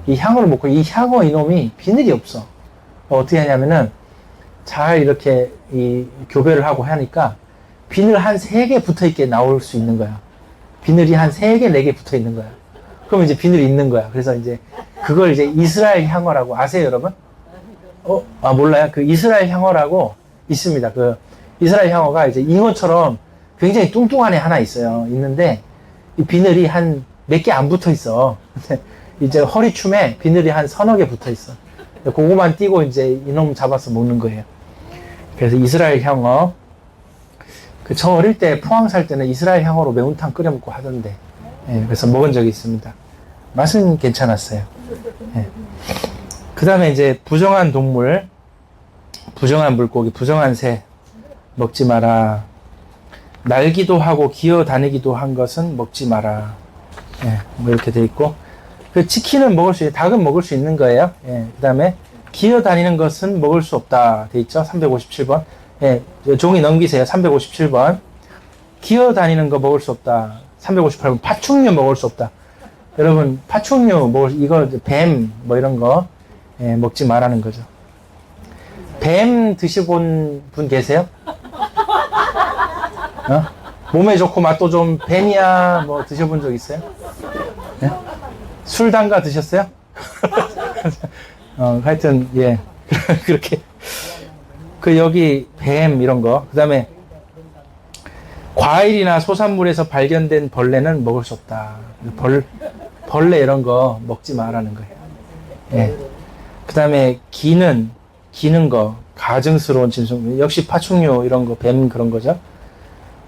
A: 이 향어를 먹고 이 향어 이놈이 비늘이 없어. 어떻게 하냐면은 잘 이렇게 이 교배를 하고 하니까 비늘 한 3개 붙어 있게 나올 수 있는 거야. 비늘이 한 3개, 4개 붙어 있는 거야. 그럼 이제 비늘이 있는 거야. 그래서 이제 그걸 이제 이스라엘 향어라고 아세요, 여러분? 몰라요? 그 이스라엘 향어라고 있습니다. 그 이스라엘 향어가 이제 잉어처럼 굉장히 뚱뚱한 애 하나 있어요. 있는데, 이 비늘이 한 몇 개 안 붙어 있어. 근데 이제 허리춤에 비늘이 한 서너 개 붙어 있어. 그거만 띄고 이제 이놈 잡아서 먹는 거예요. 그래서 이스라엘 향어. 저 어릴 때 포항 살 때는 이스라엘 향어로 매운탕 끓여 먹고 하던데, 예, 그래서 먹은 적이 있습니다. 맛은 괜찮았어요. 예. 그 다음에 이제 부정한 동물, 부정한 물고기, 부정한 새 먹지 마라. 날기도 하고 기어 다니기도 한 것은 먹지 마라. 예, 뭐 이렇게 돼 있고, 그 치킨은 먹을 수, 닭은 먹을 수 있는 거예요. 예, 그 다음에 기어 다니는 것은 먹을 수 없다. 돼 있죠? 357번. 예, 종이 넘기세요. 357번. 기어 다니는 거 먹을 수 없다. 358번. 파충류 먹을 수 없다. 여러분, 파충류, 이거, 뱀, 뭐 이런 거, 예, 먹지 말라는 거죠. 뱀 드셔본 분 계세요? 몸에 좋고 맛도 좀 뱀이야, 뭐 드셔본 적 있어요? 예? 술 담가 드셨어요? 하여튼, 예. 그렇게. 여기 뱀, 이런 거. 그 다음에, 과일이나 소산물에서 발견된 벌레는 먹을 수 없다. 벌레 이런 거 먹지 말라는 거예요. 예. 그 다음에, 기는 거, 가증스러운 짐승, 역시 파충류 이런 거, 뱀 그런 거죠.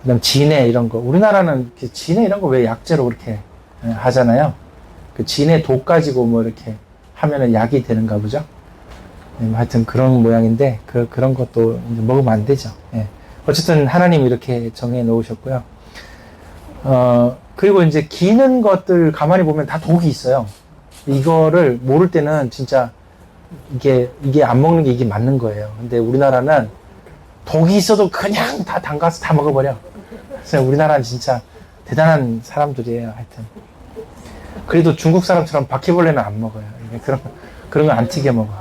A: 그 다음, 진해 이런 거. 우리나라는 진해 이런 거 왜 약재로 그렇게 하잖아요. 그 진해 독 가지고 뭐 이렇게 하면은 약이 되는가 보죠. 예, 하여튼 그런 모양인데, 그런 것도 이제 먹으면 안 되죠. 예. 어쨌든 하나님이 이렇게 정해 놓으셨고요. 그리고 이제 기는 것들 가만히 보면 다 독이 있어요. 이거를 모를 때는 진짜 이게 안 먹는 게 이게 맞는 거예요. 근데 우리나라는 독이 있어도 그냥 다 담가서 다 먹어버려. 그래서 우리나라는 진짜 대단한 사람들이에요. 하여튼. 그래도 중국 사람처럼 바퀴벌레는 안 먹어요. 그런 거 안 튀겨 먹어.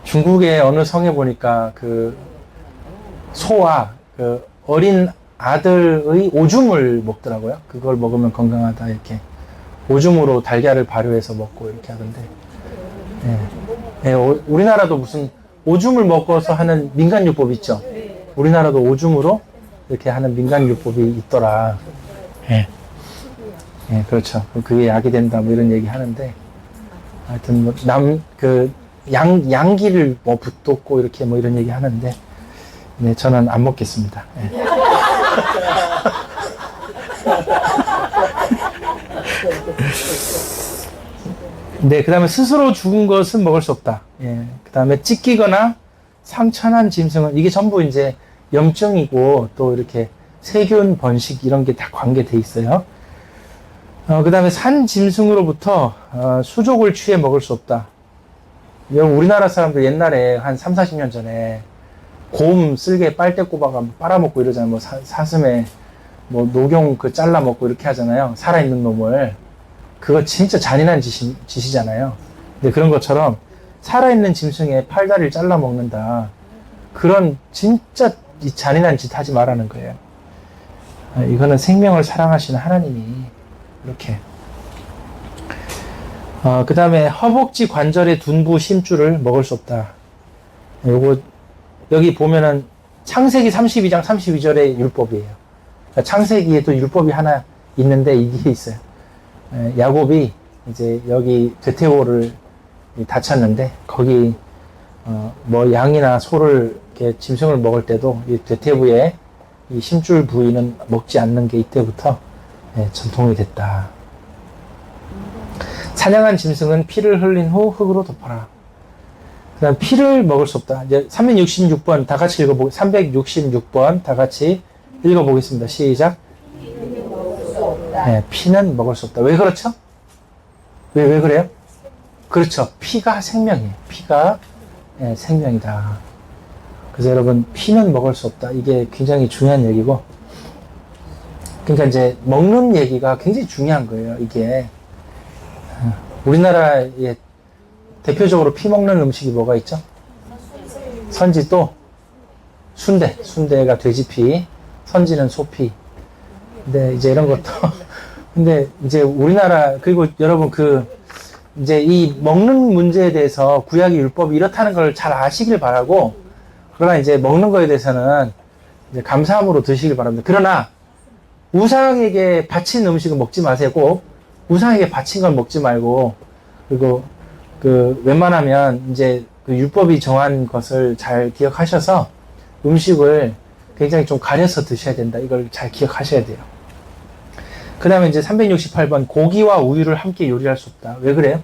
A: 중국의 어느 성에 보니까 소와 어린 아들의 오줌을 먹더라고요. 그걸 먹으면 건강하다 이렇게. 오줌으로 달걀을 발효해서 먹고 이렇게 하던데. 예. 예, 우리나라도 무슨 오줌을 먹어서 하는 민간요법 있죠. 우리나라도 오줌으로 이렇게 하는 민간요법이 있더라. 예. 예, 그렇죠. 그게 약이 된다 뭐 이런 얘기 하는데. 하여튼 뭐 양기를 뭐 붙돋고 이렇게 뭐 이런 얘기 하는데, 네, 저는 안 먹겠습니다. 예. 네, 그 다음에 스스로 죽은 것은 먹을 수 없다. 예. 그 다음에 찢기거나 상처난 짐승은, 이게 전부 이제 염증이고 또 이렇게 세균 번식 이런 게 다 관계돼 있어요. 그 다음에 산 짐승으로부터 수족을 취해 먹을 수 없다. 우리나라 사람들 옛날에 한 3, 40년 전에 곰 쓸개 빨대 꼽아가 빨아먹고 이러잖아요. 뭐 사슴에 뭐 녹용 잘라 먹고 이렇게 하잖아요. 살아있는 놈을. 그거 진짜 잔인한 짓이잖아요. 근데 그런 것처럼 살아있는 짐승의 팔다리를 잘라 먹는다. 그런 진짜 잔인한 짓 하지 말라는 거예요. 이거는 생명을 사랑하시는 하나님이 이렇게. 그 다음에 허벅지 관절의 둔부 심줄을 먹을 수 없다. 요거 여기 보면은 창세기 32장 32절의 율법이에요. 그러니까 창세기에도 율법이 하나 있는데 이게 있어요. 야곱이 이제 여기 되태오를 다쳤는데 거기 뭐 양이나 소를 이렇게 짐승을 먹을 때도 이 되태부의 이 심줄 부위는 먹지 않는 게 이때부터 전통이 됐다. 사냥한 짐승은 피를 흘린 후 흙으로 덮어라. 그 다음 피를 먹을 수 없다. 이제 366번 다 같이 366번 다 같이 읽어보겠습니다. 시작. 네, 피는 먹을 수 없다. 왜 그렇죠? 왜 그래요? 그렇죠. 피가 생명이에요. 피가 생명이다. 그래서 여러분, 피는 먹을 수 없다. 이게 굉장히 중요한 얘기고, 그러니까 이제 먹는 얘기가 굉장히 중요한 거예요. 이게 우리나라에 대표적으로 피 먹는 음식이 뭐가 있죠? 선지 또 순대가 돼지피, 선지는 소피. 근데 이제 이런 것도 근데 이제 우리나라, 그리고 여러분 이제 이 먹는 문제에 대해서 구약의 율법이 이렇다는 걸 잘 아시길 바라고, 그러나 이제 먹는 거에 대해서는 이제 감사함으로 드시길 바랍니다. 그러나 우상에게 바친 음식은 먹지 마세요. 꼭 우상에게 바친 건 먹지 말고, 그리고 웬만하면 이제 율법이 정한 것을 잘 기억하셔서 음식을 굉장히 좀 가려서 드셔야 된다. 이걸 잘 기억하셔야 돼요. 그 다음에 이제 368번, 고기와 우유를 함께 요리할 수 없다. 왜 그래요?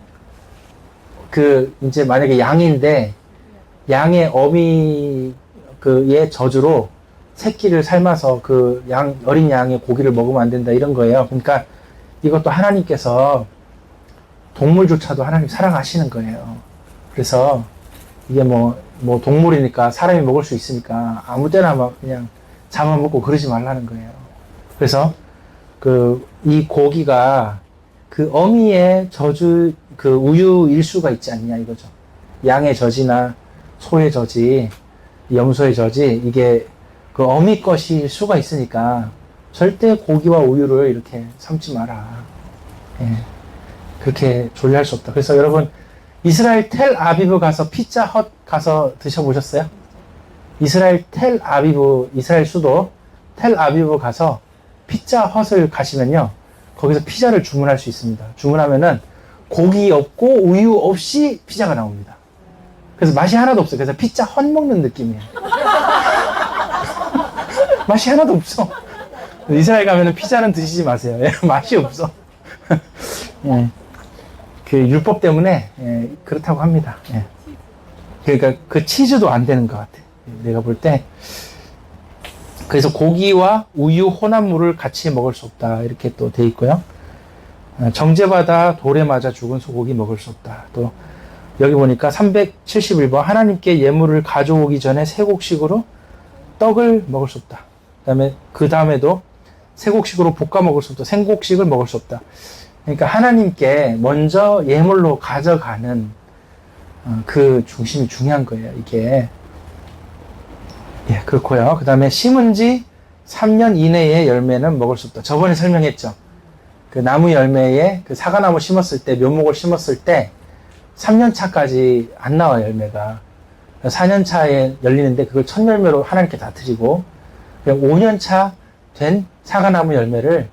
A: 이제 만약에 양인데, 양의 어미의 저주로 새끼를 삶아서 어린 양의 고기를 먹으면 안 된다. 이런 거예요. 그러니까 이것도 하나님께서 동물조차도 하나님 사랑하시는 거예요. 그래서 이게 뭐 동물이니까 사람이 먹을 수 있으니까 아무 때나 막 그냥 잡아먹고 그러지 말라는 거예요. 그래서 이 고기가 어미의 저주, 우유일 수가 있지 않냐 이거죠. 양의 젖이나 소의 젖이, 염소의 젖이 이게 어미 것일 수가 있으니까 절대 고기와 우유를 이렇게 삼지 마라. 예. 그렇게 조리할 수 없다. 그래서 여러분, 이스라엘 텔 아비브 가서 피자 헛 가서 드셔보셨어요? 이스라엘 텔 아비브, 이스라엘 수도 텔 아비브 가서 피자 헛을 가시면요, 거기서 피자를 주문할 수 있습니다. 주문하면은 고기 없고 우유 없이 피자가 나옵니다. 그래서 맛이 하나도 없어요. 그래서 피자 헛 먹는 느낌이에요. 맛이 하나도 없어. 이스라엘 가면은 피자는 드시지 마세요. 맛이 없어. 율법 때문에 그렇다고 합니다. 그러니까 치즈도 안 되는 것 같아. 내가 볼 때. 그래서 고기와 우유 혼합물을 같이 먹을 수 없다. 이렇게 또 돼 있고요. 정죄받아 돌에 맞아 죽은 소고기 먹을 수 없다. 또 여기 보니까 371번, 하나님께 예물을 가져오기 전에 세곡식으로 떡을 먹을 수 없다. 그 다음에도 세곡식으로 볶아 먹을 수 없다. 생곡식을 먹을 수 없다. 그러니까 하나님께 먼저 예물로 가져가는 그 중심이 중요한 거예요. 이게. 예, 그렇고요. 그 다음에 심은 지 3년 이내의 열매는 먹을 수 없다. 저번에 설명했죠. 나무 열매에 사과나무 심었을 때, 묘목을 심었을 때 3년 차까지 안 나와요, 열매가. 4년 차에 열리는데 그걸 첫 열매로 하나님께 다 드리고, 5년 차 된 사과나무 열매를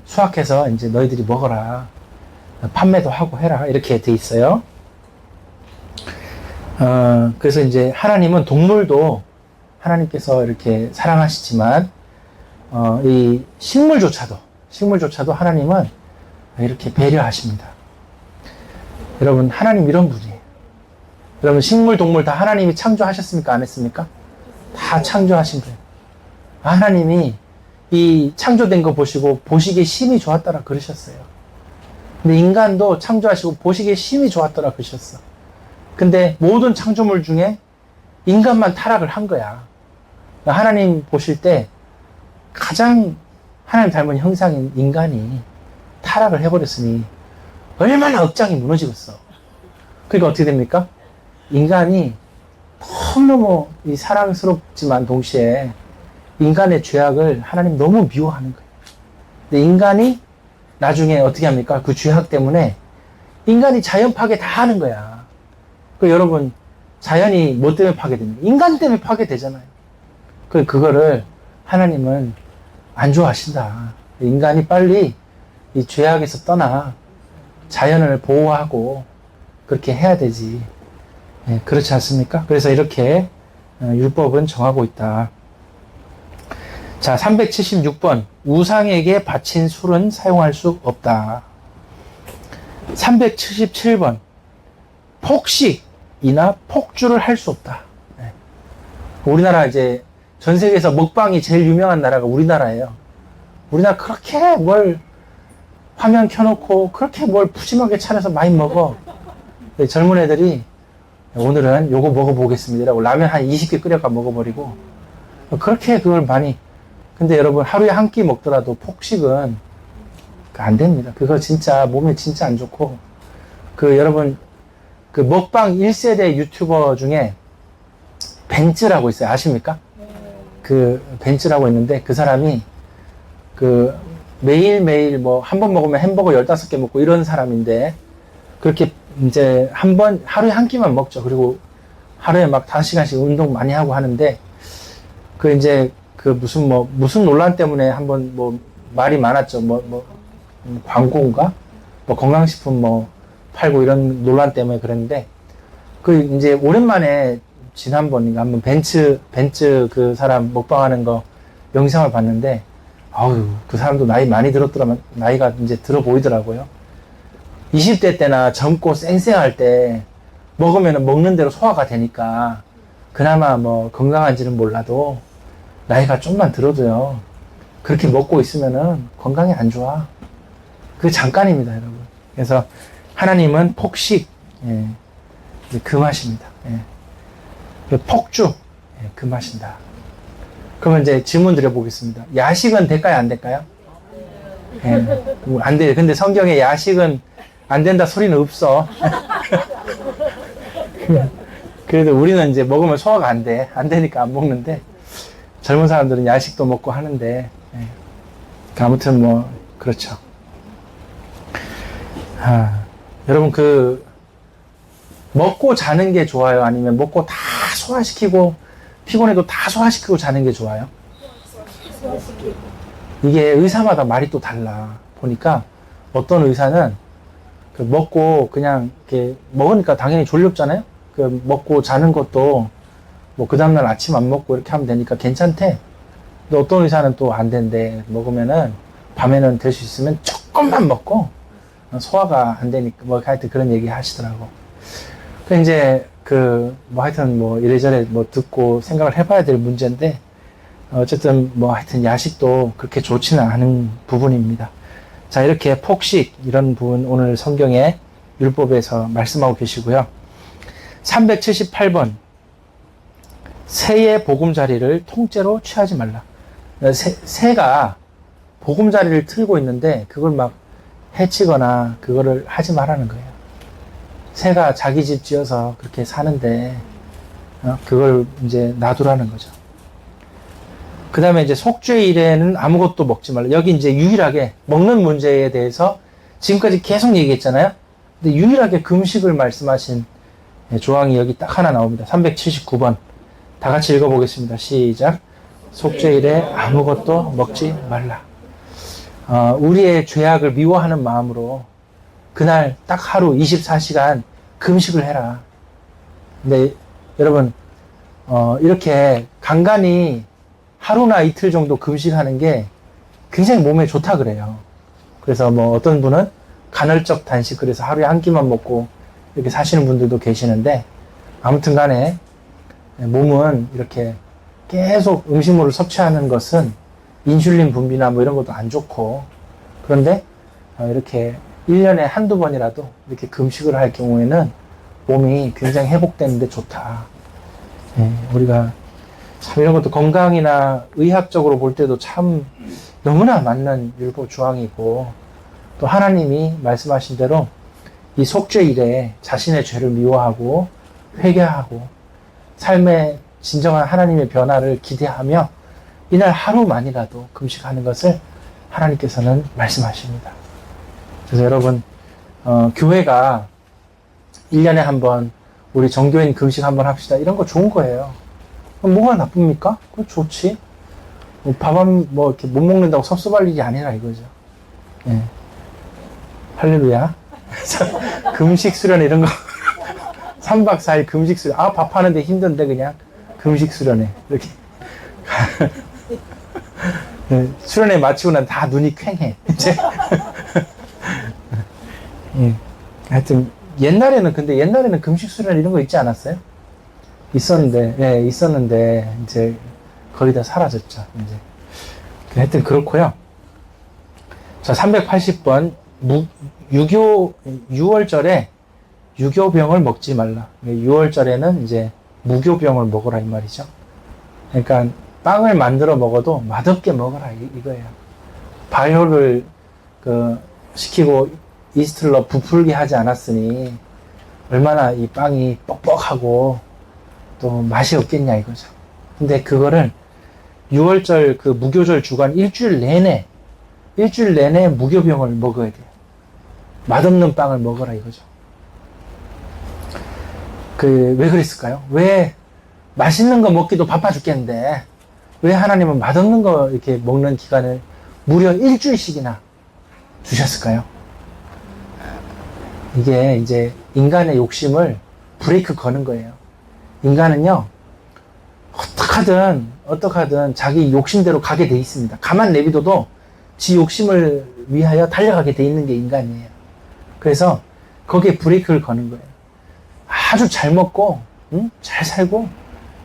A: 수확해서 이제 너희들이 먹어라. 판매도 하고 해라. 이렇게 돼 있어요. 그래서 이제 하나님은 동물도 하나님께서 이렇게 사랑하시지만, 이 식물조차도 하나님은 이렇게 배려하십니다. 여러분, 하나님 이런 분이에요. 여러분, 식물, 동물 다 하나님이 창조하셨습니까? 안 했습니까? 다 창조하신 거예요. 하나님이 이 창조된 거 보시기에 심히 좋았더라 그러셨어요. 근데 인간도 창조하시고 보시기에 심히 좋았더라 그러셨어. 근데 모든 창조물 중에 인간만 타락을 한 거야. 하나님 보실 때 가장 하나님 닮은 형상인 인간이 타락을 해버렸으니 얼마나 억장이 무너지겠어. 그러니까 어떻게 됩니까? 인간이 너무너무 사랑스럽지만 동시에 인간의 죄악을 하나님 너무 미워하는 거예요. 근데 인간이 나중에 어떻게 합니까? 그 죄악 때문에 인간이 자연 파괴 다 하는 거야. 여러분, 자연이 뭐 때문에 파괴됩니까? 인간 때문에 파괴되잖아요. 그거를 하나님은 안 좋아하신다. 인간이 빨리 이 죄악에서 떠나 자연을 보호하고 그렇게 해야 되지. 그렇지 않습니까? 그래서 이렇게 율법은 정하고 있다. 자, 376번. 우상에게 바친 술은 사용할 수 없다. 377번. 폭식이나 폭주를 할 수 없다. 우리나라 이제 전 세계에서 먹방이 제일 유명한 나라가 우리나라예요. 우리나라 그렇게 뭘 화면 켜놓고 그렇게 뭘 푸짐하게 차려서 많이 먹어. 젊은 애들이 오늘은 요거 먹어보겠습니다. 라고 라면 한 20개 끓여가 먹어버리고 그렇게 그걸 많이. 근데 여러분, 하루에 한 끼 먹더라도 폭식은 안 됩니다. 그거 진짜 몸에 진짜 안 좋고. 여러분, 먹방 1세대 유튜버 중에 벤츠라고 있어요. 아십니까? 벤츠라고 있는데 그 사람이 매일매일 한 번 먹으면 햄버거 15개 먹고 이런 사람인데, 그렇게 이제 하루에 한 끼만 먹죠. 그리고 하루에 막 5시간씩 운동 많이 하고 하는데, 무슨 논란 때문에 한번 말이 많았죠. 광고인가? 건강식품 팔고 이런 논란 때문에 그랬는데, 이제 오랜만에 지난번인가 한번 벤츠 그 사람 먹방하는 거 영상을 봤는데, 아우, 그 사람도 나이 많이 들었더라면, 나이가 이제 들어 보이더라고요. 20대 때나 젊고 쌩쌩할 때 먹으면 먹는 대로 소화가 되니까 그나마 뭐 건강한지는 몰라도 나이가 좀만 들어도요, 그렇게 먹고 있으면은 건강이 안 좋아. 그게 잠깐입니다, 여러분. 그래서 하나님은 폭식, 예, 금하십니다. 예. 폭주, 예, 금하신다. 그러면 이제 질문 드려보겠습니다. 야식은 될까요, 안 될까요? 예, 안 돼요. 근데 성경에 야식은 안 된다 소리는 없어. 그래도 우리는 이제 먹으면 소화가 안 돼. 안 되니까 안 먹는데, 젊은 사람들은 야식도 먹고 하는데, 예. 아무튼 뭐, 그렇죠. 여러분, 먹고 자는 게 좋아요? 아니면 먹고 다 소화시키고, 피곤해도 다 소화시키고 자는 게 좋아요? 이게 의사마다 말이 또 달라. 보니까 어떤 의사는 먹고 그냥 이렇게 먹으니까 당연히 졸렵잖아요? 먹고 자는 것도 뭐 그 다음날 아침 안 먹고 이렇게 하면 되니까 괜찮대. 근데 어떤 의사는 또 안 된대. 먹으면은 밤에는 될 수 있으면 조금만 먹고 소화가 안 되니까 뭐 하여튼 그런 얘기 하시더라고. 이제 뭐 하여튼 뭐 이래저래 뭐 듣고 생각을 해봐야 될 문제인데, 어쨌든 뭐 하여튼 야식도 그렇게 좋지는 않은 부분입니다. 자, 이렇게 폭식 이런 부분 오늘 성경의 율법에서 말씀하고 계시고요. 378번 새의 보금자리를 통째로 취하지 말라. 새가 보금자리를 틀고 있는데 그걸 막 해치거나 그거를 하지 말라는 거예요. 새가 자기 집 지어서 그렇게 사는데 그걸 이제 놔두라는 거죠. 그 다음에 이제 속죄 일에는 아무것도 먹지 말라. 여기 이제 유일하게 먹는 문제에 대해서 지금까지 계속 얘기했잖아요. 근데 유일하게 금식을 말씀하신 조항이 여기 딱 하나 나옵니다. 379번. 다 같이 읽어보겠습니다. 시작. 속죄일에 아무것도 먹지 말라. 우리의 죄악을 미워하는 마음으로 그날 딱 하루 24시간 금식을 해라. 근데 여러분, 이렇게 간간히 하루나 이틀 정도 금식하는 게 굉장히 몸에 좋다 그래요. 그래서 뭐 어떤 분은 간헐적 단식, 그래서 하루에 한 끼만 먹고 이렇게 사시는 분들도 계시는데, 아무튼 간에 몸은 이렇게 계속 음식물을 섭취하는 것은 인슐린 분비나 뭐 이런 것도 안 좋고, 그런데 이렇게 1년에 한두 번이라도 이렇게 금식을 할 경우에는 몸이 굉장히 회복되는데 좋다. 우리가 참 이런 것도 건강이나 의학적으로 볼 때도 참 너무나 맞는 율법 조항이고, 또 하나님이 말씀하신 대로 이 속죄일에 자신의 죄를 미워하고 회개하고 삶의 진정한 하나님의 변화를 기대하며 이날 하루만이라도 금식하는 것을 하나님께서는 말씀하십니다. 그래서 여러분, 교회가 1년에 한 번 우리 정교인 금식 한번 합시다, 이런 거 좋은 거예요. 그럼 뭐가 나쁩니까? 그거 좋지. 밥은 뭐 이렇게 못 먹는다고 섭섭할 일이 아니라 이거죠. 예. 할렐루야. 금식 수련 이런 거 3박 4일 금식 수련. 밥 하는데 힘든데 그냥 금식 수련회 이렇게 수련회 마치고 난 다 눈이 퀭해 이제. 예. 하여튼 근데 옛날에는 금식 수련 이런 거 있지 않았어요? 있었는데, 예, 있었는데 이제 거의 다 사라졌죠. 이제 하여튼 그렇고요. 자, 380번 6월절에 유교병을 먹지 말라. 6월절에는 이제 무교병을 먹어라 이 말이죠. 그러니까 빵을 만들어 먹어도 맛없게 먹어라 이거예요. 발효를 시키고 이스트를 넣어 부풀게 하지 않았으니 얼마나 이 빵이 뻑뻑하고 또 맛이 없겠냐 이거죠. 근데 그거를 6월절 그 무교절 주간 일주일 내내 무교병을 먹어야 돼요. 맛없는 빵을 먹어라 이거죠. 왜 그랬을까요? 왜 맛있는 거 먹기도 바빠 죽겠는데 왜 하나님은 맛없는 거 이렇게 먹는 기간을 무려 일주일씩이나 주셨을까요? 이게 이제 인간의 욕심을 브레이크 거는 거예요. 인간은요, 어떡하든 자기 욕심대로 가게 돼 있습니다. 가만 내비둬도 지 욕심을 위하여 달려가게 돼 있는 게 인간이에요. 그래서 거기에 브레이크를 거는 거예요. 아주 잘 먹고, 잘 살고,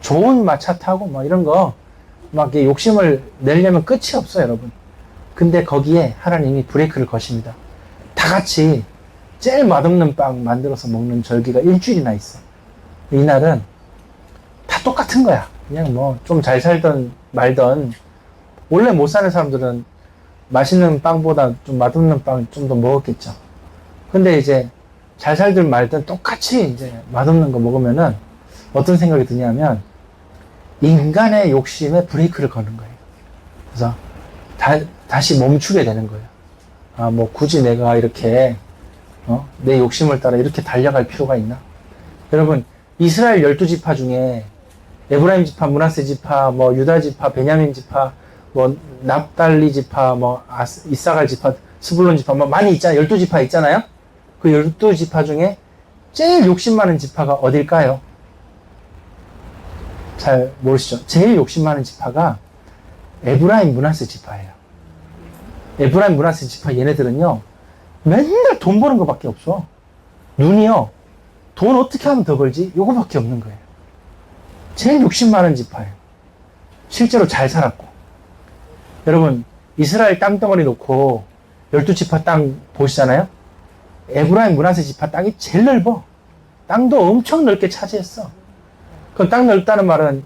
A: 좋은 차 타고, 이런 거, 이렇게 욕심을 내려면 끝이 없어요, 여러분. 근데 거기에 하나님이 브레이크를 거십니다. 다 같이 제일 맛없는 빵 만들어서 먹는 절기가 일주일이나 있어. 이날은 다 똑같은 거야. 그냥 좀 잘 살던 말던, 원래 못 사는 사람들은 맛있는 빵보다 좀 맛없는 빵 좀 더 먹었겠죠. 근데 이제 잘 살든 말든 똑같이 이제 맛없는 거 먹으면은 어떤 생각이 드냐면 인간의 욕심에 브레이크를 거는 거예요. 그래서 다시 멈추게 되는 거예요. 굳이 내가 이렇게 내 욕심을 따라 이렇게 달려갈 필요가 있나? 여러분, 이스라엘 12지파 중에 에브라임 지파, 므낫세 지파, 유다 지파, 베냐민 지파, 납달리 지파, 이사갈 지파, 스불론 지파, 많이 있잖아요. 12지파 있잖아요. 그 12지파 중에 제일 욕심 많은 지파가 어딜까요? 잘 모르시죠? 제일 욕심 많은 지파가 에브라임 므낫세 지파예요. 에브라임 므낫세 지파 얘네들은요, 맨날 돈 버는 것밖에 없어. 눈이요, 돈 어떻게 하면 더 벌지? 요거밖에 없는 거예요. 제일 욕심 많은 지파예요. 실제로 잘 살았고. 여러분, 이스라엘 땅덩어리 놓고 12지파 땅 보시잖아요? 에브라임 므낫세 지파 땅이 제일 넓어. 땅도 엄청 넓게 차지했어. 그럼 땅 넓다는 말은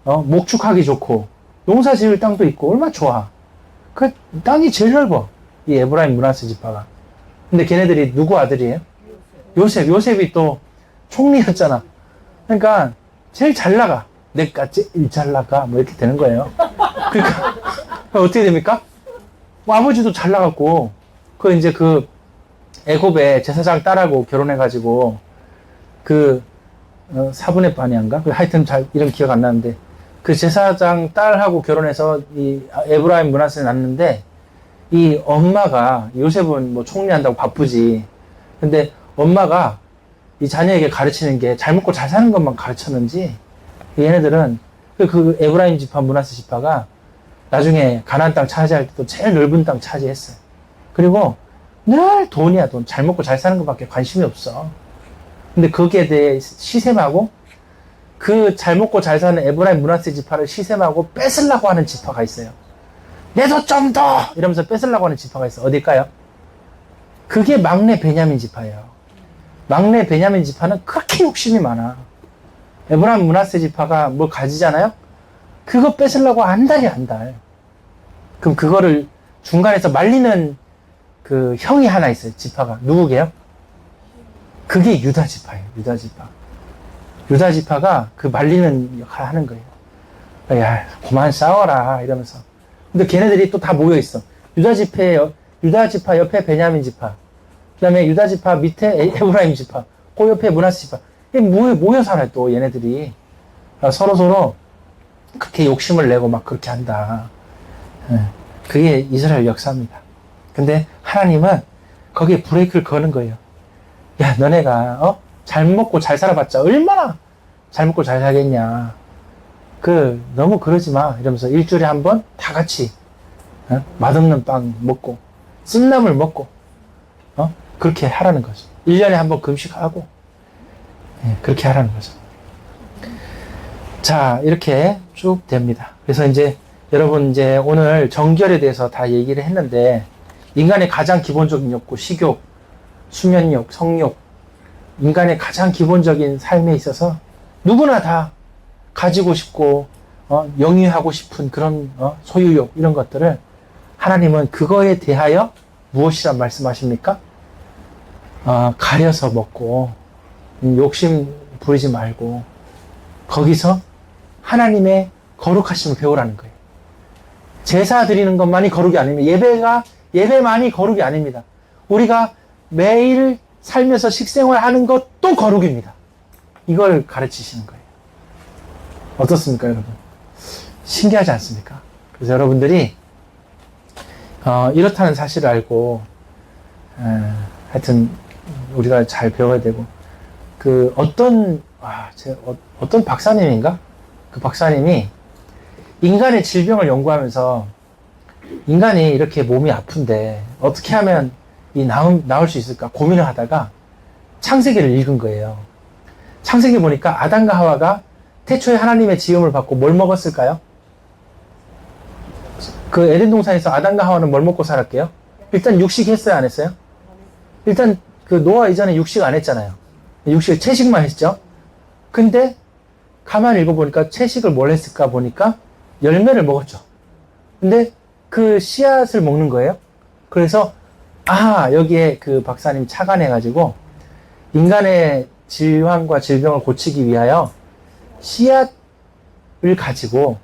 A: 목축하기 좋고 농사 지을 땅도 있고 얼마나 좋아. 그 땅이 제일 넓어. 이 에브라임 므낫세 지파가. 근데 걔네들이 누구 아들이에요? 요셉이 또 총리였잖아. 그러니까 제일 잘 나가. 내가 제일 잘 나가. 이렇게 되는 거예요. 그러니까 어떻게 됩니까? 아버지도 잘 나갔고, 이제 애굽의 제사장 딸하고 결혼해가지고, 4분의 반이한가? 하여튼 이름 기억 안 나는데, 그 제사장 딸하고 결혼해서 이 에브라임 므낫세를 낳는데, 이 엄마가, 요셉은 총리한다고 바쁘지. 근데 엄마가 이 자녀에게 가르치는 게 잘 먹고 잘 사는 것만 가르쳤는지, 얘네들은, 에브라임 지파, 므낫세 지파가 나중에 가나안 땅 차지할 때도 제일 넓은 땅 차지했어요. 그리고 늘 돈이야, 돈. 잘 먹고 잘 사는 것밖에 관심이 없어. 근데 거기에 대해 시샘하고, 잘 먹고 잘 사는 에브라임 므낫세 지파를 시샘하고 뺏으려고 하는 지파가 있어요. 내도 좀 더! 이러면서 뺏으려고 하는 지파가 있어. 어딜까요? 그게 막내 베냐민 지파예요. 막내 베냐민 지파는 그렇게 욕심이 많아. 에브라임 므낫세 지파가 뭘 가지잖아요? 그거 뺏으려고 안달이 안달. 그럼 그거를 중간에서 말리는 형이 하나 있어요. 지파가. 누구게요? 그게 유다 지파예요. 유다 지파. 유다 지파가 말리는 역할을 하는 거예요. 야, 그만 싸워라. 이러면서. 근데 걔네들이 또 다 모여있어. 유다 지파 옆에 베냐민 지파. 그 다음에 유다 지파 밑에 에브라임 지파. 그 옆에 므낫세 지파. 모여 살아요, 또 얘네들이. 서로 그렇게 욕심을 내고 막 그렇게 한다. 그게 이스라엘 역사입니다. 근데 하나님은 거기에 브레이크를 거는 거예요. 야, 너네가 잘 먹고 잘 살아봤자 얼마나 잘 먹고 잘 살겠냐. 너무 그러지 마. 이러면서 일주일에 한 번 다 같이 맛없는 빵 먹고 쓴나물 먹고 그렇게 하라는 거죠. 1년에 한 번 금식하고 그렇게 하라는 거죠. 자, 이렇게 쭉 됩니다. 그래서 이제 여러분 오늘 정결에 대해서 다 얘기를 했는데, 인간의 가장 기본적인 욕구, 식욕, 수면욕, 성욕, 인간의 가장 기본적인 삶에 있어서 누구나 다 가지고 싶고 영위하고 싶은 그런 소유욕, 이런 것들을 하나님은 그거에 대하여 무엇이란 말씀하십니까? 가려서 먹고 욕심 부리지 말고 거기서 하나님의 거룩하심을 배우라는 거예요. 제사 드리는 것만이 거룩이 아닙니다. 예배만이 거룩이 아닙니다. 우리가 매일 살면서 식생활하는 것도 거룩입니다. 이걸 가르치시는 거예요. 어떻습니까, 여러분? 신기하지 않습니까? 그래서 여러분들이 이렇다는 사실을 알고 하여튼 우리가 잘 배워야 되고, 어떤 어떤 박사님인가? 그 박사님이 인간의 질병을 연구하면서 인간이 이렇게 몸이 아픈데 어떻게 하면 나을 수 있을까 고민을 하다가 창세기를 읽은 거예요. 창세기 보니까 아담과 하와가 태초에 하나님의 지음을 받고 뭘 먹었을까요? 그 에덴 동산에서 아담과 하와는 뭘 먹고 살았게요? 일단 육식 했어요, 안 했어요? 일단 그 노아 이전에 육식 안 했잖아요. 육식 채식만 했죠. 근데 가만히 읽어보니까 채식을 뭘 했을까 보니까 열매를 먹었죠. 근데 그 씨앗을 먹는 거예요. 그래서 여기에 그 박사님 착안해가지고 인간의 질환과 질병을 고치기 위하여 씨앗을 가지고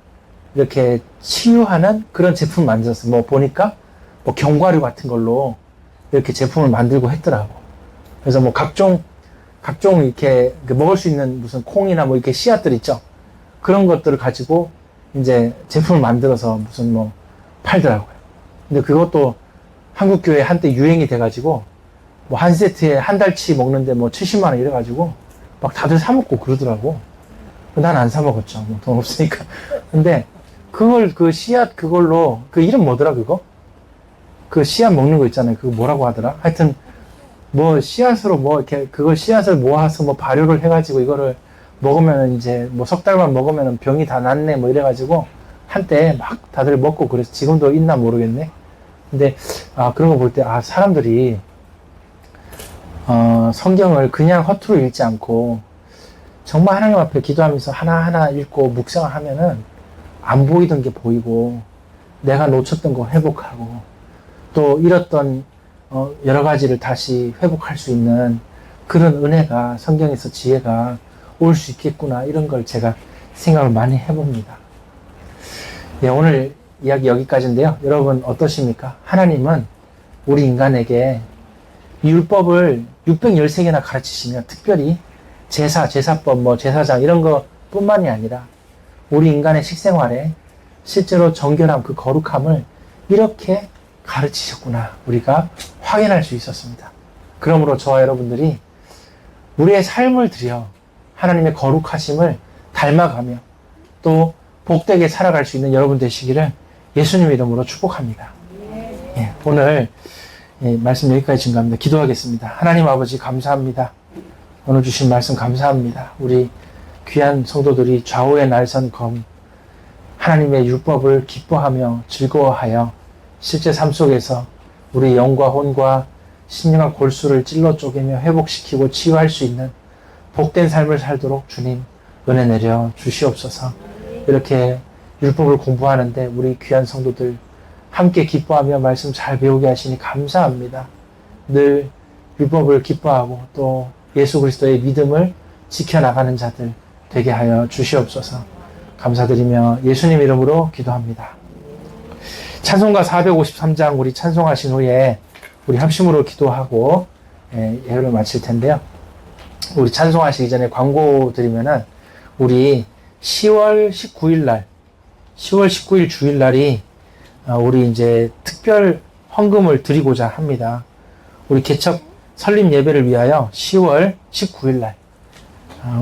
A: 이렇게 치유하는 그런 제품을 만들었어요. 뭐 보니까 뭐 견과류 같은 걸로 이렇게 제품을 만들고 했더라고. 그래서 뭐 각종 이렇게 먹을 수 있는 무슨 콩이나 뭐 이렇게 씨앗들 있죠. 그런 것들을 가지고 이제 제품을 만들어서 무슨 뭐 팔더라고요. 근데 그것도 한국 교회에 한때 유행이 돼가지고 뭐 한 세트에 한 달치 먹는데 뭐 70만 원 이래가지고 막 다들 사 먹고 그러더라고. 난 안 사 먹었죠. 뭐 돈 없으니까. 근데 그걸 그 씨앗 그걸로 그 이름 뭐더라 그거? 그 씨앗 먹는 거 있잖아요. 그거 뭐라고 하더라? 하여튼 뭐 씨앗으로 뭐 이렇게 그걸 씨앗을 모아서 뭐 발효를 해가지고 이거를 먹으면 이제 뭐 석 달만 먹으면 병이 다 낫네 뭐 이래가지고 한때 막 다들 먹고 그래서 지금도 있나 모르겠네. 근데 그런 거 볼 때 사람들이 성경을 그냥 허투루 읽지 않고 정말 하나님 앞에 기도하면서 하나하나 읽고 묵상을 하면은 안 보이던 게 보이고 내가 놓쳤던 거 회복하고 또 잃었던 여러 가지를 다시 회복할 수 있는 그런 은혜가 성경에서 지혜가 올 수 있겠구나 이런 걸 제가 생각을 많이 해봅니다. 네, 오늘 이야기 여기까지인데요. 여러분 어떠십니까? 하나님은 우리 인간에게 율법을 613개나 가르치시며 특별히 제사법, 뭐 제사장 이런 거 뿐만이 아니라 우리 인간의 식생활에 실제로 정결함, 그 거룩함을 이렇게 가르치셨구나 우리가 확인할 수 있었습니다. 그러므로 저와 여러분들이 우리의 삶을 들여 하나님의 거룩하심을 닮아가며 또 복되게 살아갈 수 있는 여러분 되시기를 예수님 이름으로 축복합니다. 예, 오늘 말씀 여기까지 증가합니다. 기도하겠습니다. 하나님 아버지 감사합니다. 오늘 주신 말씀 감사합니다. 우리 귀한 성도들이 좌우의 날선 검 하나님의 율법을 기뻐하며 즐거워하여 실제 삶 속에서 우리 영과 혼과 심령과 골수를 찔러 쪼개며 회복시키고 치유할 수 있는 복된 삶을 살도록 주님 은혜 내려 주시옵소서. 이렇게 율법을 공부하는데 우리 귀한 성도들 함께 기뻐하며 말씀 잘 배우게 하시니 감사합니다. 늘 율법을 기뻐하고 또 예수 그리스도의 믿음을 지켜나가는 자들 되게 하여 주시옵소서. 감사드리며 예수님 이름으로 기도합니다. 찬송가 453장 우리 찬송하신 후에 우리 합심으로 기도하고 예배를 마칠 텐데요. 우리 찬송하시기 전에 광고 드리면은 우리 10월 19일 주일날이 우리 이제 특별 헌금을 드리고자 합니다. 우리 개척 설립 예배를 위하여 10월 19일날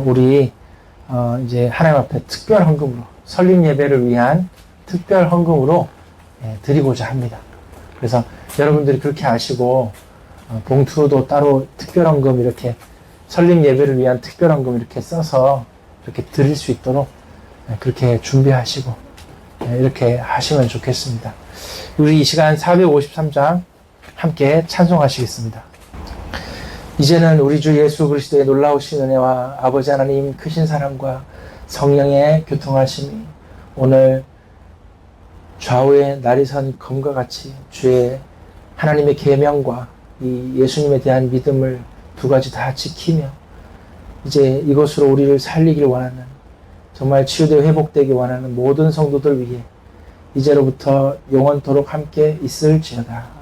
A: 우리 이제 하나님 앞에 특별 헌금으로 설립 예배를 위한 특별 헌금으로 드리고자 합니다. 그래서 여러분들이 그렇게 아시고 봉투도 따로 특별 헌금 이렇게 설립 예배를 위한 특별 헌금 이렇게 써서 이렇게 드릴 수 있도록 그렇게 준비하시고 이렇게 하시면 좋겠습니다. 우리 이 시간 453장 함께 찬송하시겠습니다. 이제는 우리 주 예수 그리스도의 놀라우신 은혜와 아버지 하나님 크신 사랑과 성령의 교통하심이 오늘 좌우에 날이 선 검과 같이 주의 하나님의 계명과 이 예수님에 대한 믿음을 두 가지 다 지키며 이제 이것으로 우리를 살리길 원하는 정말 치유되고 회복되기 원하는 모든 성도들 위해 이제로부터 영원토록 함께 있을지어다.